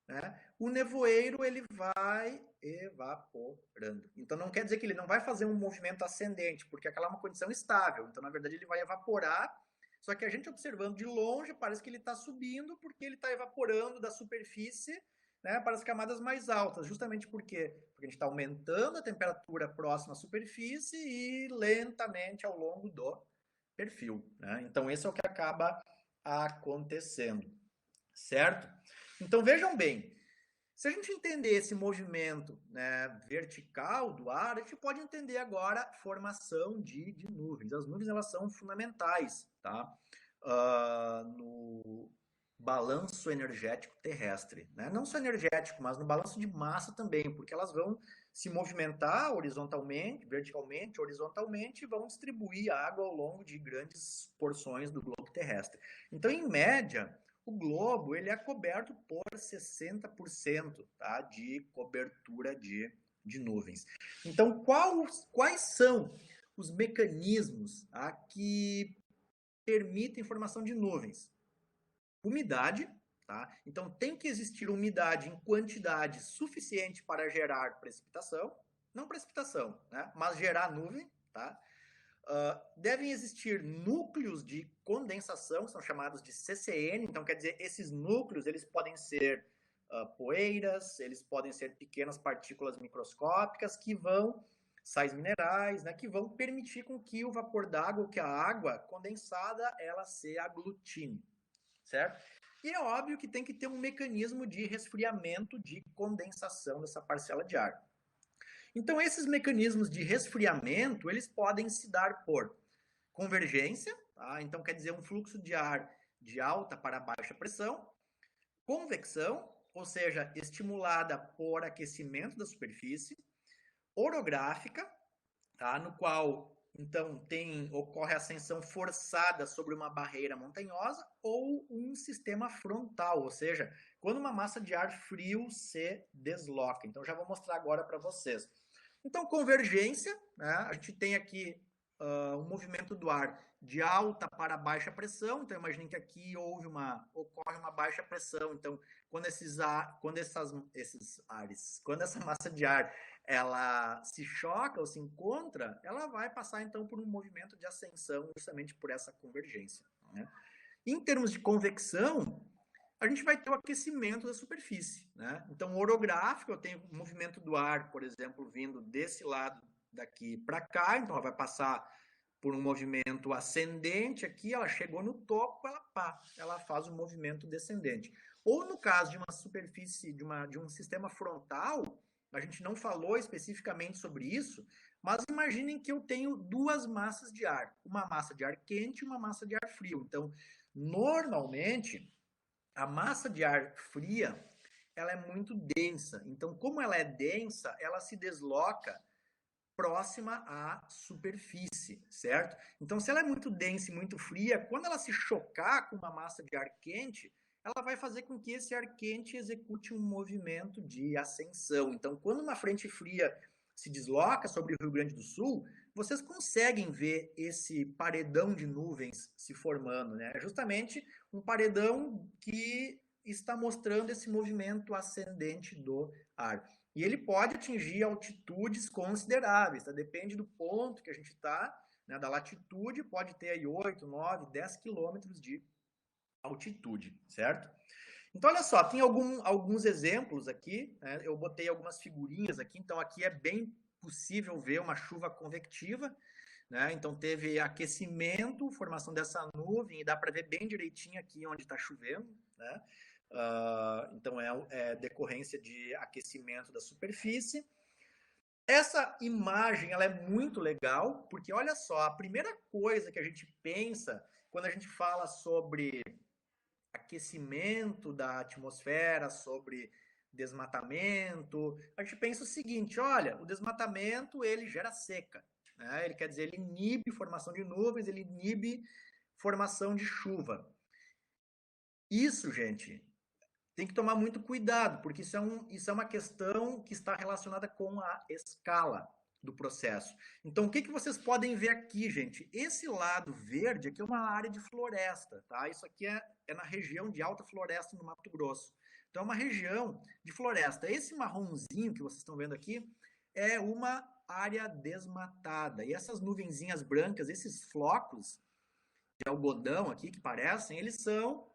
né, o nevoeiro ele vai evaporando. Então não quer dizer que ele não vai fazer um movimento ascendente, porque aquela é uma condição estável. Então, na verdade, ele vai evaporar. Só que a gente observando de longe, parece que ele está subindo, porque ele está evaporando da superfície, né, para as camadas mais altas. Justamente por quê? Porque a gente está aumentando a temperatura próxima à superfície e lentamente ao longo do perfil, né? Então, esse é o que acaba acontecendo, certo? Então, vejam bem, se a gente entender esse movimento, né, vertical do ar, a gente pode entender agora a formação de nuvens. As nuvens elas são fundamentais, tá? No balanço energético terrestre, né? Não só energético, mas no balanço de massa também, porque elas vão se movimentar horizontalmente, verticalmente, horizontalmente, e vão distribuir água ao longo de grandes porções do globo terrestre. Então, em média, o globo ele é coberto por 60%, tá, de cobertura de nuvens. Então, quais são os mecanismos, tá, que permitem formação de nuvens? Umidade, tá? Então tem que existir umidade em quantidade suficiente para gerar precipitação, não precipitação, né, mas gerar nuvem, tá? Devem existir núcleos de condensação, que são chamados de CCN. Então, quer dizer, esses núcleos eles podem ser poeiras, eles podem ser pequenas partículas microscópicas que vão, sais minerais, né, que vão permitir com que o vapor d'água, que a água condensada, ela se aglutine, certo? E é óbvio que tem que ter um mecanismo de resfriamento, de condensação dessa parcela de ar. Então, esses mecanismos de resfriamento, eles podem se dar por convergência, tá? Então quer dizer um fluxo de ar de alta para baixa pressão, convecção, ou seja, estimulada por aquecimento da superfície, orográfica, tá? No qual então ocorre ascensão forçada sobre uma barreira montanhosa, ou um sistema frontal, ou seja, quando uma massa de ar frio se desloca. Então já vou mostrar agora para vocês. Então, convergência, né? A gente tem aqui um movimento do ar de alta para baixa pressão. Então, imagine que aqui ocorre uma baixa pressão. Então, quando quando essa massa de ar ela se choca ou se encontra, ela vai passar então por um movimento de ascensão justamente por essa convergência, né? Em termos de convecção, a gente vai ter o aquecimento da superfície, né? Então, orográfico, eu tenho o movimento do ar, por exemplo, vindo desse lado daqui para cá, então ela vai passar por um movimento ascendente aqui, ela chegou no topo, ela faz um movimento descendente. Ou no caso de uma superfície, de um sistema frontal, a gente não falou especificamente sobre isso, mas imaginem que eu tenho duas massas de ar, uma massa de ar quente e uma massa de ar frio. Então, normalmente, a massa de ar fria, ela é muito densa. Então, como ela é densa, ela se desloca próxima à superfície, certo? Então, se ela é muito densa e muito fria, quando ela se chocar com uma massa de ar quente, ela vai fazer com que esse ar quente execute um movimento de ascensão. Então, quando uma frente fria se desloca sobre o Rio Grande do Sul, vocês conseguem ver esse paredão de nuvens se formando, né? É justamente um paredão que está mostrando esse movimento ascendente do ar. E ele pode atingir altitudes consideráveis, tá? Depende do ponto que a gente está, né, da latitude, pode ter aí 8, 9, 10 quilômetros de altitude, certo? Então, olha só, tem alguns exemplos aqui, né? Eu botei algumas figurinhas aqui, então aqui é bem possível ver uma chuva convectiva, né? Então teve aquecimento, formação dessa nuvem, e dá para ver bem direitinho aqui onde está chovendo, né? Então é decorrência de aquecimento da superfície. Essa imagem ela é muito legal, porque olha só, a primeira coisa que a gente pensa quando a gente fala sobre aquecimento da atmosfera, sobre desmatamento, a gente pensa o seguinte: olha, o desmatamento ele gera seca, né? Ele quer dizer, ele inibe formação de nuvens, ele inibe formação de chuva. Isso, gente, tem que tomar muito cuidado, porque isso é uma questão que está relacionada com a escala do processo. Então, o que vocês podem ver aqui, gente? Esse lado verde aqui é uma área de floresta, tá? Isso aqui é na região de alta floresta no Mato Grosso. Então, é uma região de floresta. Esse marronzinho que vocês estão vendo aqui é uma área desmatada. E essas nuvenzinhas brancas, esses flocos de algodão aqui que parecem, eles são,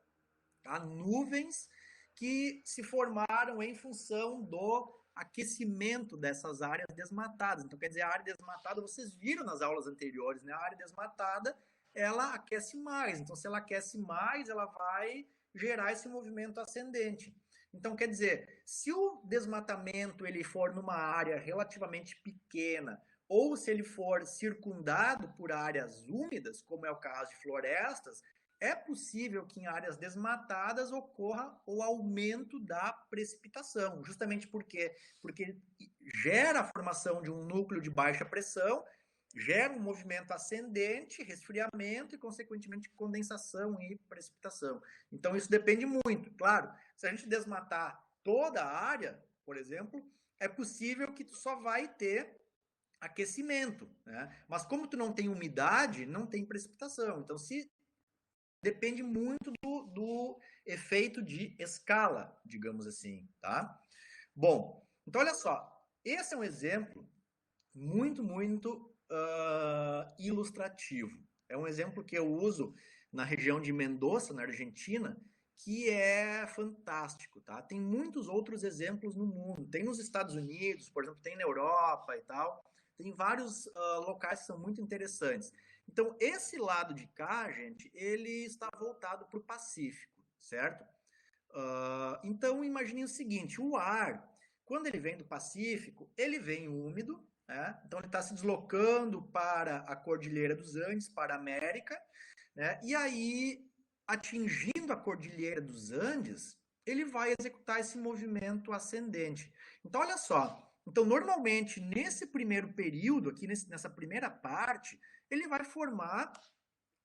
tá, nuvens que se formaram em função do aquecimento dessas áreas desmatadas. Então, quer dizer, a área desmatada, vocês viram nas aulas anteriores, né? A área desmatada, ela aquece mais. Então, se ela aquece mais, ela vai gerar esse movimento ascendente. Então, quer dizer, se o desmatamento ele for numa área relativamente pequena, ou se ele for circundado por áreas úmidas, como é o caso de florestas, é possível que em áreas desmatadas ocorra o aumento da precipitação, justamente porque gera a formação de um núcleo de baixa pressão, gera um movimento ascendente, resfriamento e, consequentemente, condensação e precipitação. Então, isso depende muito. Claro, se a gente desmatar toda a área, por exemplo, é possível que tu só vai ter aquecimento, né? Mas como tu não tem umidade, não tem precipitação. Então, se depende muito do efeito de escala, digamos assim, tá? Bom, então olha só, esse é um exemplo muito ilustrativo. É um exemplo que eu uso na região de Mendoza, na Argentina, que é fantástico, tá? Tem muitos outros exemplos no mundo. Tem nos Estados Unidos, por exemplo, tem na Europa e tal. Tem vários locais que são muito interessantes. Então, esse lado de cá, gente, ele está voltado para o Pacífico, certo? Então, imagine o seguinte: o ar, quando ele vem do Pacífico, ele vem úmido, né? Então, ele está se deslocando para a Cordilheira dos Andes, para a América, né? E aí, atingindo a Cordilheira dos Andes, ele vai executar esse movimento ascendente. Então, olha só. Então, normalmente, nesse primeiro período, aqui nessa primeira parte, ele vai formar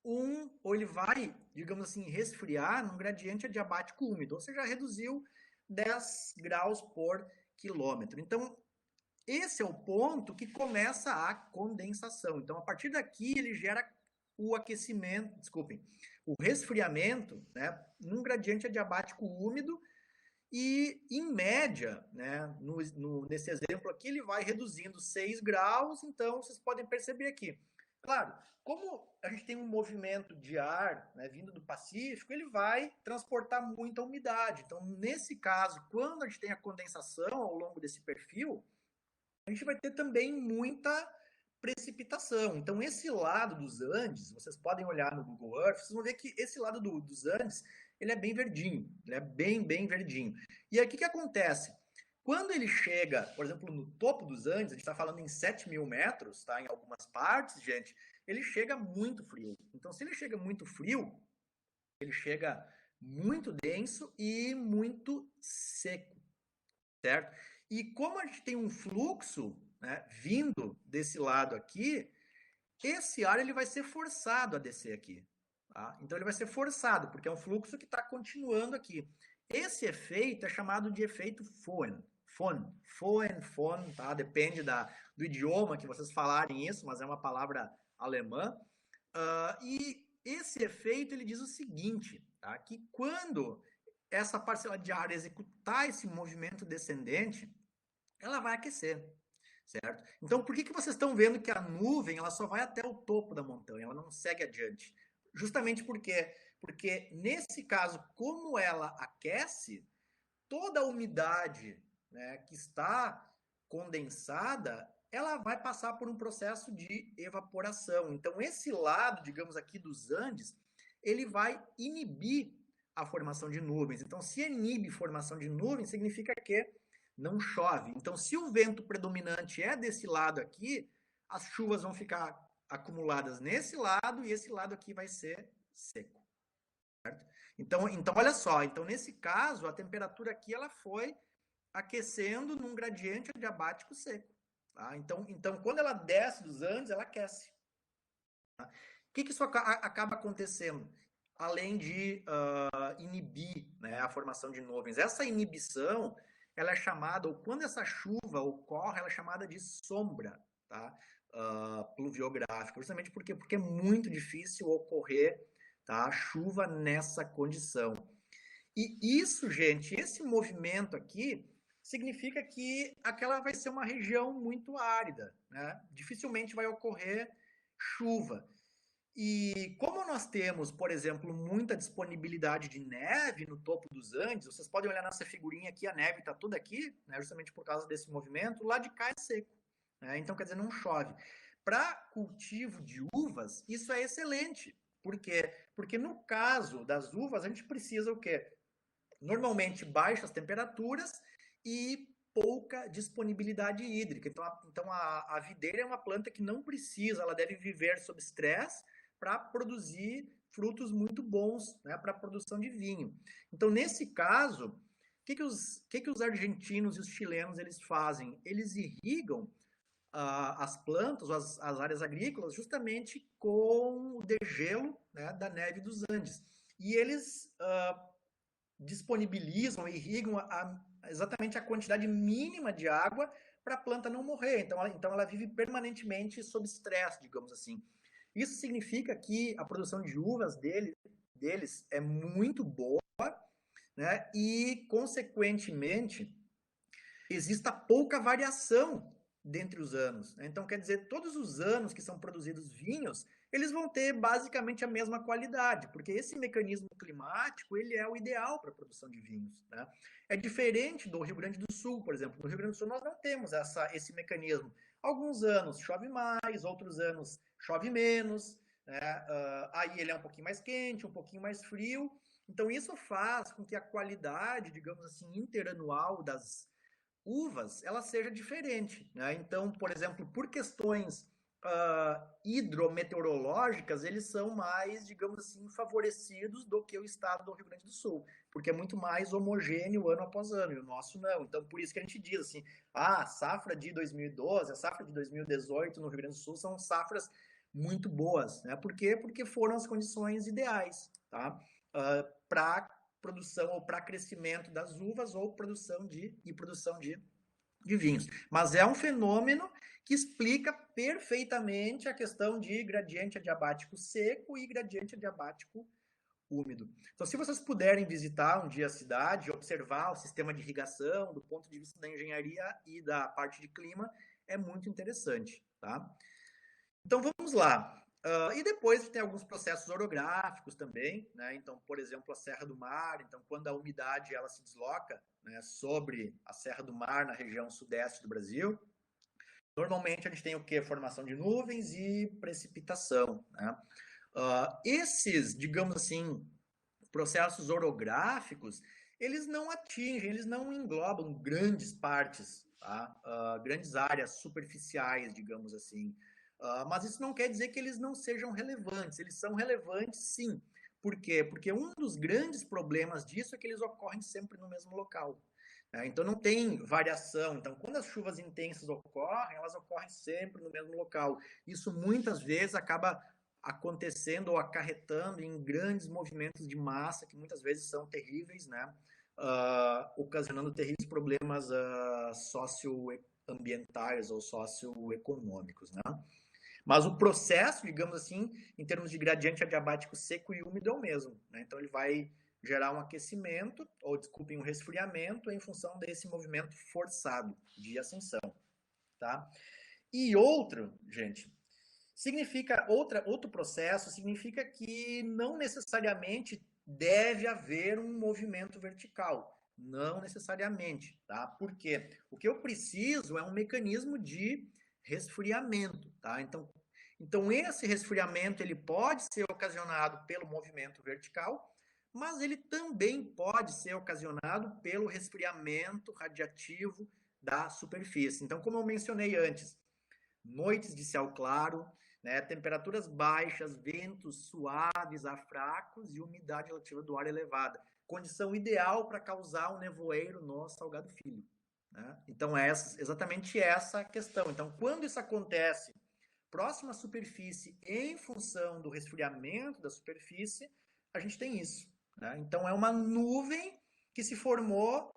ou ele vai, digamos assim, resfriar num gradiente adiabático úmido, ou seja, reduziu 10 graus por quilômetro. Então, esse é o ponto que começa a condensação. Então, a partir daqui, ele gera o aquecimento, desculpem, o resfriamento, né, num gradiente adiabático úmido e, em média, né, nesse exemplo aqui, ele vai reduzindo 6 graus, então vocês podem perceber aqui. Claro, como a gente tem um movimento de ar, né, vindo do Pacífico, ele vai transportar muita umidade. Então, nesse caso, quando a gente tem a condensação ao longo desse perfil, a gente vai ter também muita precipitação. Então, esse lado dos Andes, vocês podem olhar no Google Earth, vocês vão ver que esse lado dos Andes, ele é bem verdinho, ele é bem verdinho. E aí, o que acontece? Quando ele chega, por exemplo, no topo dos Andes, a gente está falando em 7.000 metros, tá? Em algumas partes, gente, ele chega muito frio. Então, se ele chega muito frio, ele chega muito denso e muito seco, certo? E como a gente tem um fluxo, né, vindo desse lado aqui, esse ar ele vai ser forçado a descer aqui. Tá? Então ele vai ser forçado, porque é um fluxo que está continuando aqui. Esse efeito é chamado de efeito Foehn. Foehn, tá? Depende do idioma que vocês falarem isso, mas é uma palavra alemã. E esse efeito ele diz o seguinte, tá? Que quando essa parcela de ar executar esse movimento descendente, ela vai aquecer, certo? Então, por que vocês estão vendo que a nuvem ela só vai até o topo da montanha, ela não segue adiante? Justamente porque nesse caso, como ela aquece, toda a umidade, né, que está condensada, ela vai passar por um processo de evaporação. Então, esse lado, digamos aqui dos Andes, ele vai inibir a formação de nuvens. Então, se inibe formação de nuvens, significa que não chove. Então, se o vento predominante é desse lado aqui, as chuvas vão ficar acumuladas nesse lado e esse lado aqui vai ser seco. Certo? Então, olha só. Então, nesse caso, a temperatura aqui ela foi aquecendo num gradiente adiabático seco. Tá? Então, quando ela desce dos Andes, ela aquece. Tá? O que isso acaba acontecendo? Além de inibir, né, a formação de nuvens. Essa inibição, ela é chamada, ou quando essa chuva ocorre, ela é chamada de sombra, tá? Pluviográfica. Justamente porque é muito difícil ocorrer, tá, chuva nessa condição. E isso, gente, esse movimento aqui, significa que aquela vai ser uma região muito árida, né? Dificilmente vai ocorrer chuva. E como nós temos, por exemplo, muita disponibilidade de neve no topo dos Andes, vocês podem olhar nessa figurinha aqui, a neve está toda aqui, né, justamente por causa desse movimento, lá de cá é seco. Né? Então, quer dizer, não chove. Para cultivo de uvas, isso é excelente. Por quê? Porque no caso das uvas, a gente precisa o quê? Normalmente baixas temperaturas e pouca disponibilidade hídrica. Então a videira é uma planta que não precisa, ela deve viver sob estresse para produzir frutos muito bons, né, para a produção de vinho. Então, nesse caso, o que os argentinos e os chilenos eles fazem? Eles irrigam as plantas, as áreas agrícolas, justamente com o degelo, né, da neve dos Andes. E eles disponibilizam e irrigam exatamente a quantidade mínima de água para a planta não morrer. Então ela vive permanentemente sob estresse, digamos assim. Isso significa que a produção de uvas deles é muito boa, né? E, consequentemente, exista pouca variação dentre os anos. Né? Então, quer dizer, todos os anos que são produzidos vinhos, eles vão ter basicamente a mesma qualidade, porque esse mecanismo climático ele é o ideal para a produção de vinhos. Né? É diferente do Rio Grande do Sul, por exemplo. No Rio Grande do Sul nós não temos esse mecanismo. Alguns anos chove mais, outros anos chove menos, né? Aí ele é um pouquinho mais quente, um pouquinho mais frio. Então isso faz com que a qualidade, digamos assim, interanual das uvas, ela seja diferente. Né? Então, por exemplo, por questões hidrometeorológicas, eles são mais, digamos assim, favorecidos do que o estado do Rio Grande do Sul, porque é muito mais homogêneo ano após ano, e o nosso não. Então, por isso que a gente diz assim, a safra de 2012, a safra de 2018 no Rio Grande do Sul são safras muito boas. Né? Por quê? Porque foram as condições ideais, tá? Para produção ou para crescimento das uvas ou produção de de vinhos. Mas é um fenômeno que explica perfeitamente a questão de gradiente adiabático seco e gradiente adiabático úmido. Então, se vocês puderem visitar um dia a cidade, observar o sistema de irrigação do ponto de vista da engenharia e da parte de clima, é muito interessante, tá? Então, vamos lá. E depois tem alguns processos orográficos também, né? Então, por exemplo, a Serra do Mar. Então, quando a umidade ela se desloca, né, sobre a Serra do Mar na região sudeste do Brasil, normalmente a gente tem o quê? Formação de nuvens e precipitação, né? Esses, digamos assim, processos orográficos, eles não atingem, eles não englobam grandes partes, tá? Grandes áreas superficiais, digamos assim. Mas isso não quer dizer que eles não sejam relevantes. Eles são relevantes, sim. Por quê? Porque um dos grandes problemas disso é que eles ocorrem sempre no mesmo local. Então não tem variação. Então, quando as chuvas intensas ocorrem, elas ocorrem sempre no mesmo local. Isso muitas vezes acaba acontecendo ou acarretando em grandes movimentos de massa que muitas vezes são terríveis, né? Ocasionando terríveis problemas socioambientais ou socioeconômicos, né? Mas o processo, digamos assim, em termos de gradiente adiabático seco e úmido é o mesmo, né? Então ele vai gerar um aquecimento, ou desculpem, um resfriamento em função desse movimento forçado de ascensão, tá? E outro, gente, significa outro processo, significa que não necessariamente deve haver um movimento vertical. Não necessariamente, tá? Por quê? O que eu preciso é um mecanismo de resfriamento, tá? Então esse resfriamento ele pode ser ocasionado pelo movimento vertical, mas ele também pode ser ocasionado pelo resfriamento radiativo da superfície. Então, como eu mencionei antes, noites de céu claro, né, temperaturas baixas, ventos suaves a fracos e umidade relativa do ar elevada. Condição ideal para causar um nevoeiro no Salgado Filho. Né? Então, é exatamente essa a questão. Então, quando isso acontece próximo à superfície em função do resfriamento da superfície, a gente tem isso. Né? Então, é uma nuvem que se formou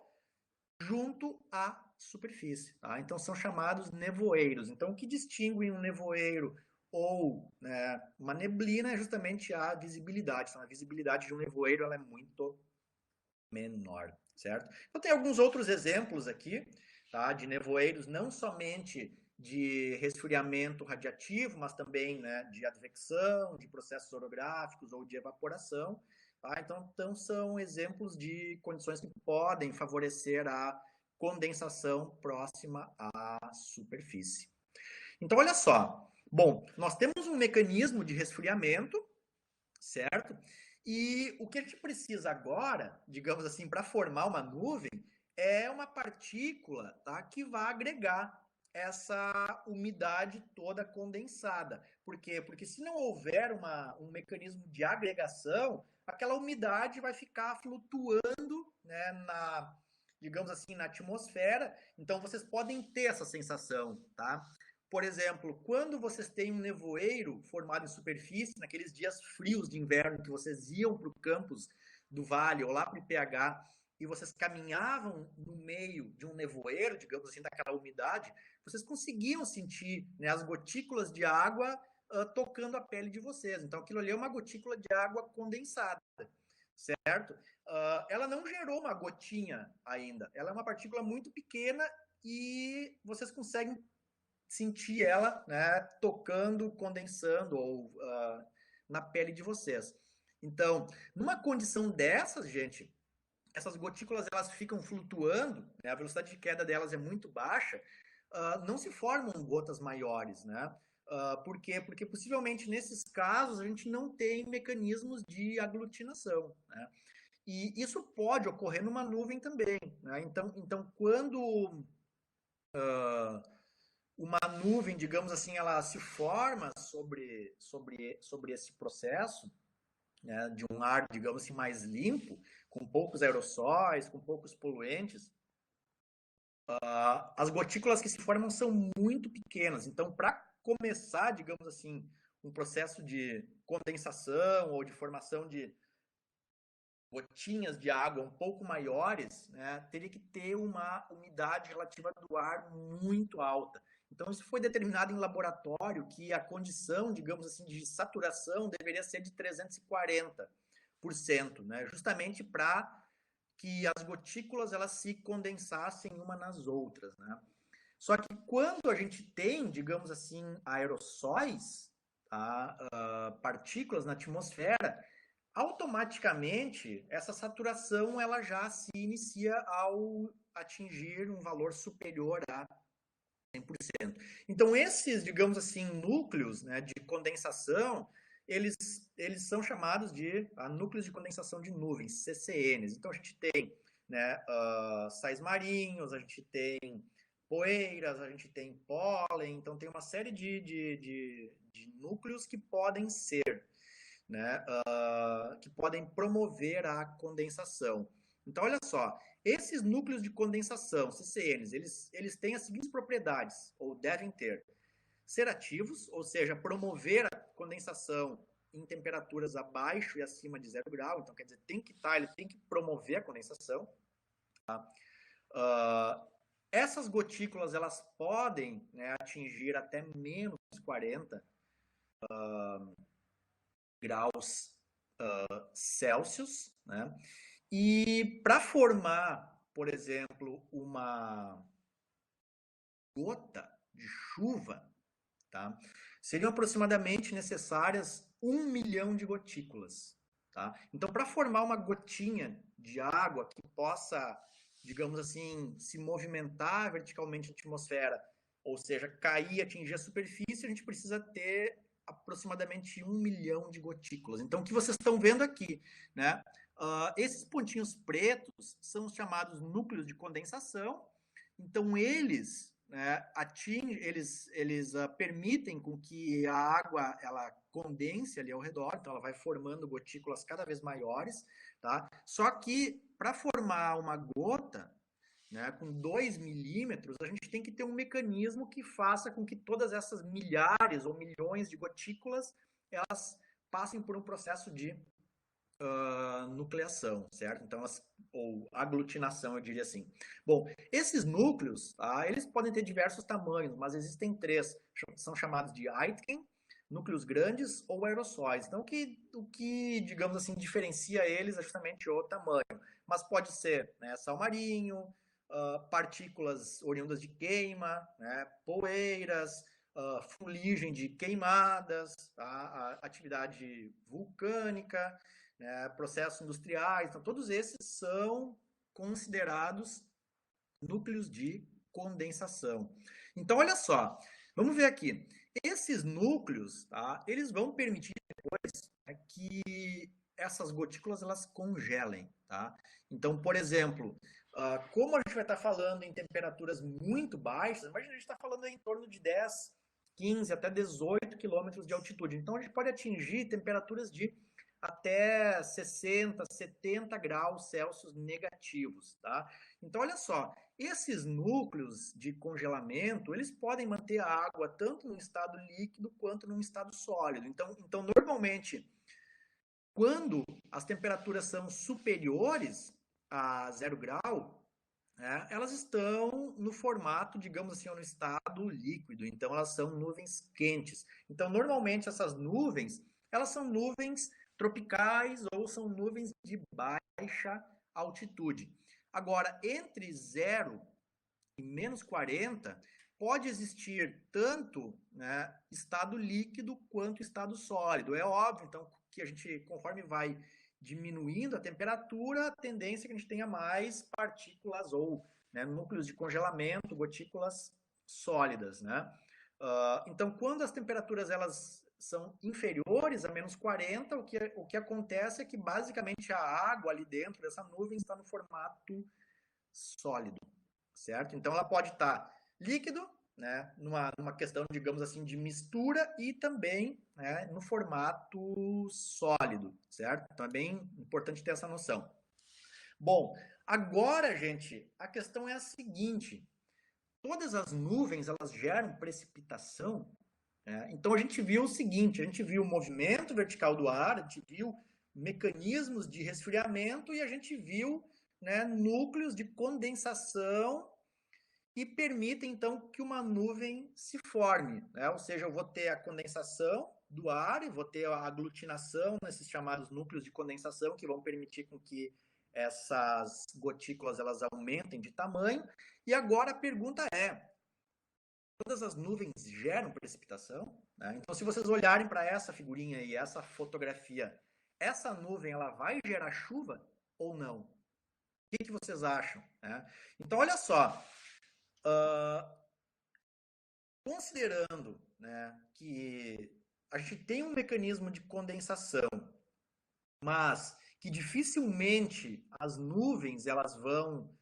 junto à superfície. Tá? Então, são chamados nevoeiros. Então, o que distingue um nevoeiro ou, né, uma neblina é justamente a visibilidade. Então, a visibilidade de um nevoeiro ela é muito menor, certo? Então, tem alguns outros exemplos aqui, tá, de nevoeiros, não somente de resfriamento radiativo, mas também, né, de advecção, de processos orográficos ou de evaporação. Tá? Então, são exemplos de condições que podem favorecer a condensação próxima à superfície. Então, olha só. Bom, nós temos um mecanismo de resfriamento, certo? E o que a gente precisa agora, digamos assim, para formar uma nuvem, é uma partícula, tá, que vai agregar essa umidade toda condensada. Por quê? Porque se não houver um mecanismo de agregação, aquela umidade vai ficar flutuando, né, digamos assim, na atmosfera. Então vocês podem ter essa sensação, tá? Por exemplo, quando vocês têm um nevoeiro formado em superfície, naqueles dias frios de inverno que vocês iam para o campus do Vale ou lá para o IPH e vocês caminhavam no meio de um nevoeiro, digamos assim, daquela umidade, vocês conseguiam sentir, né, as gotículas de água tocando a pele de vocês. Então, aquilo ali é uma gotícula de água condensada, certo? Ela não gerou uma gotinha ainda. Ela é uma partícula muito pequena e vocês conseguem sentir ela, né, tocando, condensando ou na pele de vocês. Então, numa condição dessas, gente, essas gotículas elas ficam flutuando, né, a velocidade de queda delas é muito baixa, não se formam gotas maiores, né? Por quê? Porque possivelmente nesses casos a gente não tem mecanismos de aglutinação, né? E isso pode ocorrer numa nuvem também, né? Então quando uma nuvem, digamos assim, ela se forma sobre esse processo, né, de um ar, digamos assim, mais limpo, com poucos aerossóis, com poucos poluentes, as gotículas que se formam são muito pequenas. Então, para começar, digamos assim, um processo de condensação ou de formação de gotinhas de água um pouco maiores, né, teria que ter uma umidade relativa do ar muito alta. Então, isso foi determinado em laboratório que a condição, digamos assim, de saturação deveria ser de 340%, né, justamente para que as gotículas elas se condensassem uma nas outras, né? Só que quando a gente tem, digamos assim, aerossóis, tá, partículas na atmosfera, automaticamente essa saturação ela já se inicia ao atingir um valor superior a 100%. Então esses, digamos assim, núcleos, né, de condensação, eles, eles são chamados de núcleos de condensação de nuvens, CCNs. Então a gente tem, né, sais marinhos, a gente tem poeiras, a gente tem pólen, então tem uma série de núcleos que podem ser, né, que podem promover a condensação. Então, olha só, esses núcleos de condensação, CCNs, eles têm as seguintes propriedades, ou devem ter. Ser ativos, ou seja, promover a condensação em temperaturas abaixo e acima de 0 grau, então quer dizer, ele tem que promover a condensação. Tá? Essas gotículas, elas podem, né, atingir até menos 40 graus Celsius, né? E para formar, por exemplo, uma gota de chuva, tá? Seriam aproximadamente necessárias 1 milhão de gotículas, tá? Então, para formar uma gotinha de água que possa, digamos assim, se movimentar verticalmente na atmosfera, ou seja, cair e atingir a superfície, a gente precisa ter aproximadamente 1 milhão de gotículas. Então, o que vocês estão vendo aqui, né? Esses pontinhos pretos são os chamados núcleos de condensação. Então, eles, né, eles permitem com que a água ela condense ali ao redor, então ela vai formando gotículas cada vez maiores, tá? Só que para formar uma gota, né, com 2 milímetros, a gente tem que ter um mecanismo que faça com que todas essas milhares ou milhões de gotículas elas passem por um processo de nucleação, certo? Então, ou aglutinação, eu diria assim. Bom, esses núcleos, tá, eles podem ter diversos tamanhos, mas existem três, são chamados de Aitken, núcleos grandes ou aerossóis. Então, o que, digamos assim, diferencia eles é justamente o tamanho. Mas pode ser, né, sal marinho, partículas oriundas de queima, né, poeiras, fuligem de queimadas, tá, atividade vulcânica, né, processos industriais. Então, todos esses são considerados núcleos de condensação. Então, olha só, vamos ver aqui. Esses núcleos, tá, eles vão permitir depois, né, que essas gotículas elas congelem, tá? Então, por exemplo, como a gente vai estar falando em temperaturas muito baixas, imagina a gente está falando em torno de 10, 15 até 18 quilômetros de altitude. Então, a gente pode atingir temperaturas de até 60, 70 graus Celsius negativos, tá? Então, olha só, esses núcleos de congelamento, eles podem manter a água tanto no estado líquido quanto no estado sólido. Então normalmente, quando as temperaturas são superiores a 0 grau, né, elas estão no formato, digamos assim, no estado líquido. Então, elas são nuvens quentes. Então, normalmente, essas nuvens, elas são nuvens tropicais ou são nuvens de baixa altitude. Agora, entre 0 e menos 40, pode existir tanto, né, estado líquido quanto estado sólido. É óbvio, então, que a gente, conforme vai diminuindo a temperatura, a tendência é que a gente tenha mais partículas ou, né, núcleos de congelamento, gotículas sólidas, né? Então, quando as temperaturas elas são inferiores a menos 40, o que acontece é que basicamente a água ali dentro dessa nuvem está no formato sólido, certo? Então ela pode estar líquido, né, numa questão, digamos assim, de mistura e também, né, no formato sólido, certo? Então é bem importante ter essa noção. Bom, agora, gente, a questão é a seguinte: todas as nuvens elas geram precipitação, né? Então a gente viu o seguinte: a gente viu o movimento vertical do ar, a gente viu mecanismos de resfriamento e a gente viu, né, núcleos de condensação e permitem, então, que uma nuvem se forme, né? Ou seja, eu vou ter a condensação do ar e vou ter a aglutinação nesses chamados núcleos de condensação que vão permitir com que essas gotículas elas aumentem de tamanho. E agora a pergunta é, todas as nuvens geram precipitação? Né? Então, se vocês olharem para essa figurinha e essa fotografia, essa nuvem ela vai gerar chuva ou não? O que vocês acham? Né? Então, olha só, considerando, né, que a gente tem um mecanismo de condensação, mas que dificilmente as nuvens elas vão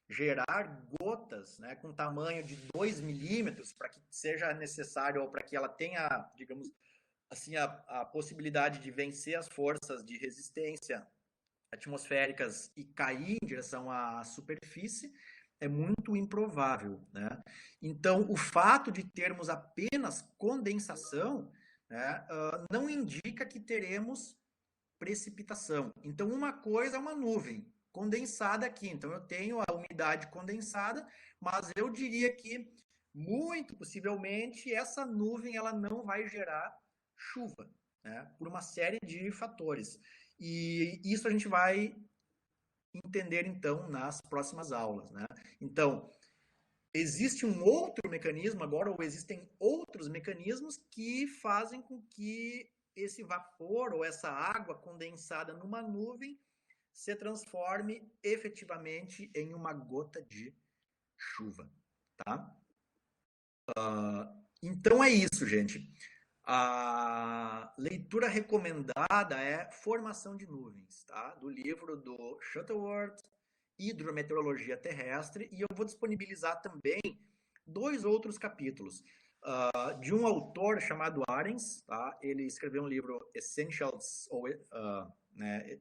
gerar gotas, né, com tamanho de 2 milímetros para que seja necessário ou para que ela tenha, digamos assim, a possibilidade de vencer as forças de resistência atmosféricas e cair em direção à superfície é muito improvável, né? Então, o fato de termos apenas condensação, né, não indica que teremos precipitação. Então, uma coisa é uma nuvem condensada aqui. Então, eu tenho a umidade condensada, mas eu diria que, muito possivelmente, essa nuvem ela não vai gerar chuva, né? Por uma série de fatores. E isso a gente vai entender, então, nas próximas aulas, né? Então, existe um outro mecanismo agora, ou existem outros mecanismos que fazem com que esse vapor ou essa água condensada numa nuvem se transforme efetivamente em uma gota de chuva, tá? Então é isso, gente. A leitura recomendada é Formação de Nuvens, tá? Do livro do Shuttleworth, Hidrometeorologia Terrestre, e eu vou disponibilizar também 2 outros capítulos. De um autor chamado Arens, tá? Ele escreveu um livro Essentials, ou né,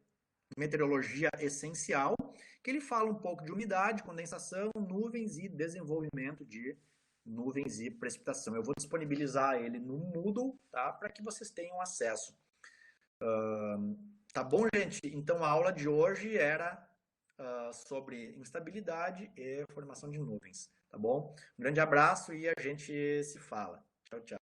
Meteorologia Essencial, que ele fala um pouco de umidade, condensação, nuvens e desenvolvimento de nuvens e precipitação. Eu vou disponibilizar ele no Moodle, tá? Para que vocês tenham acesso. Tá bom, gente? Então a aula de hoje era sobre instabilidade e formação de nuvens, tá bom? Um grande abraço e a gente se fala. Tchau, tchau.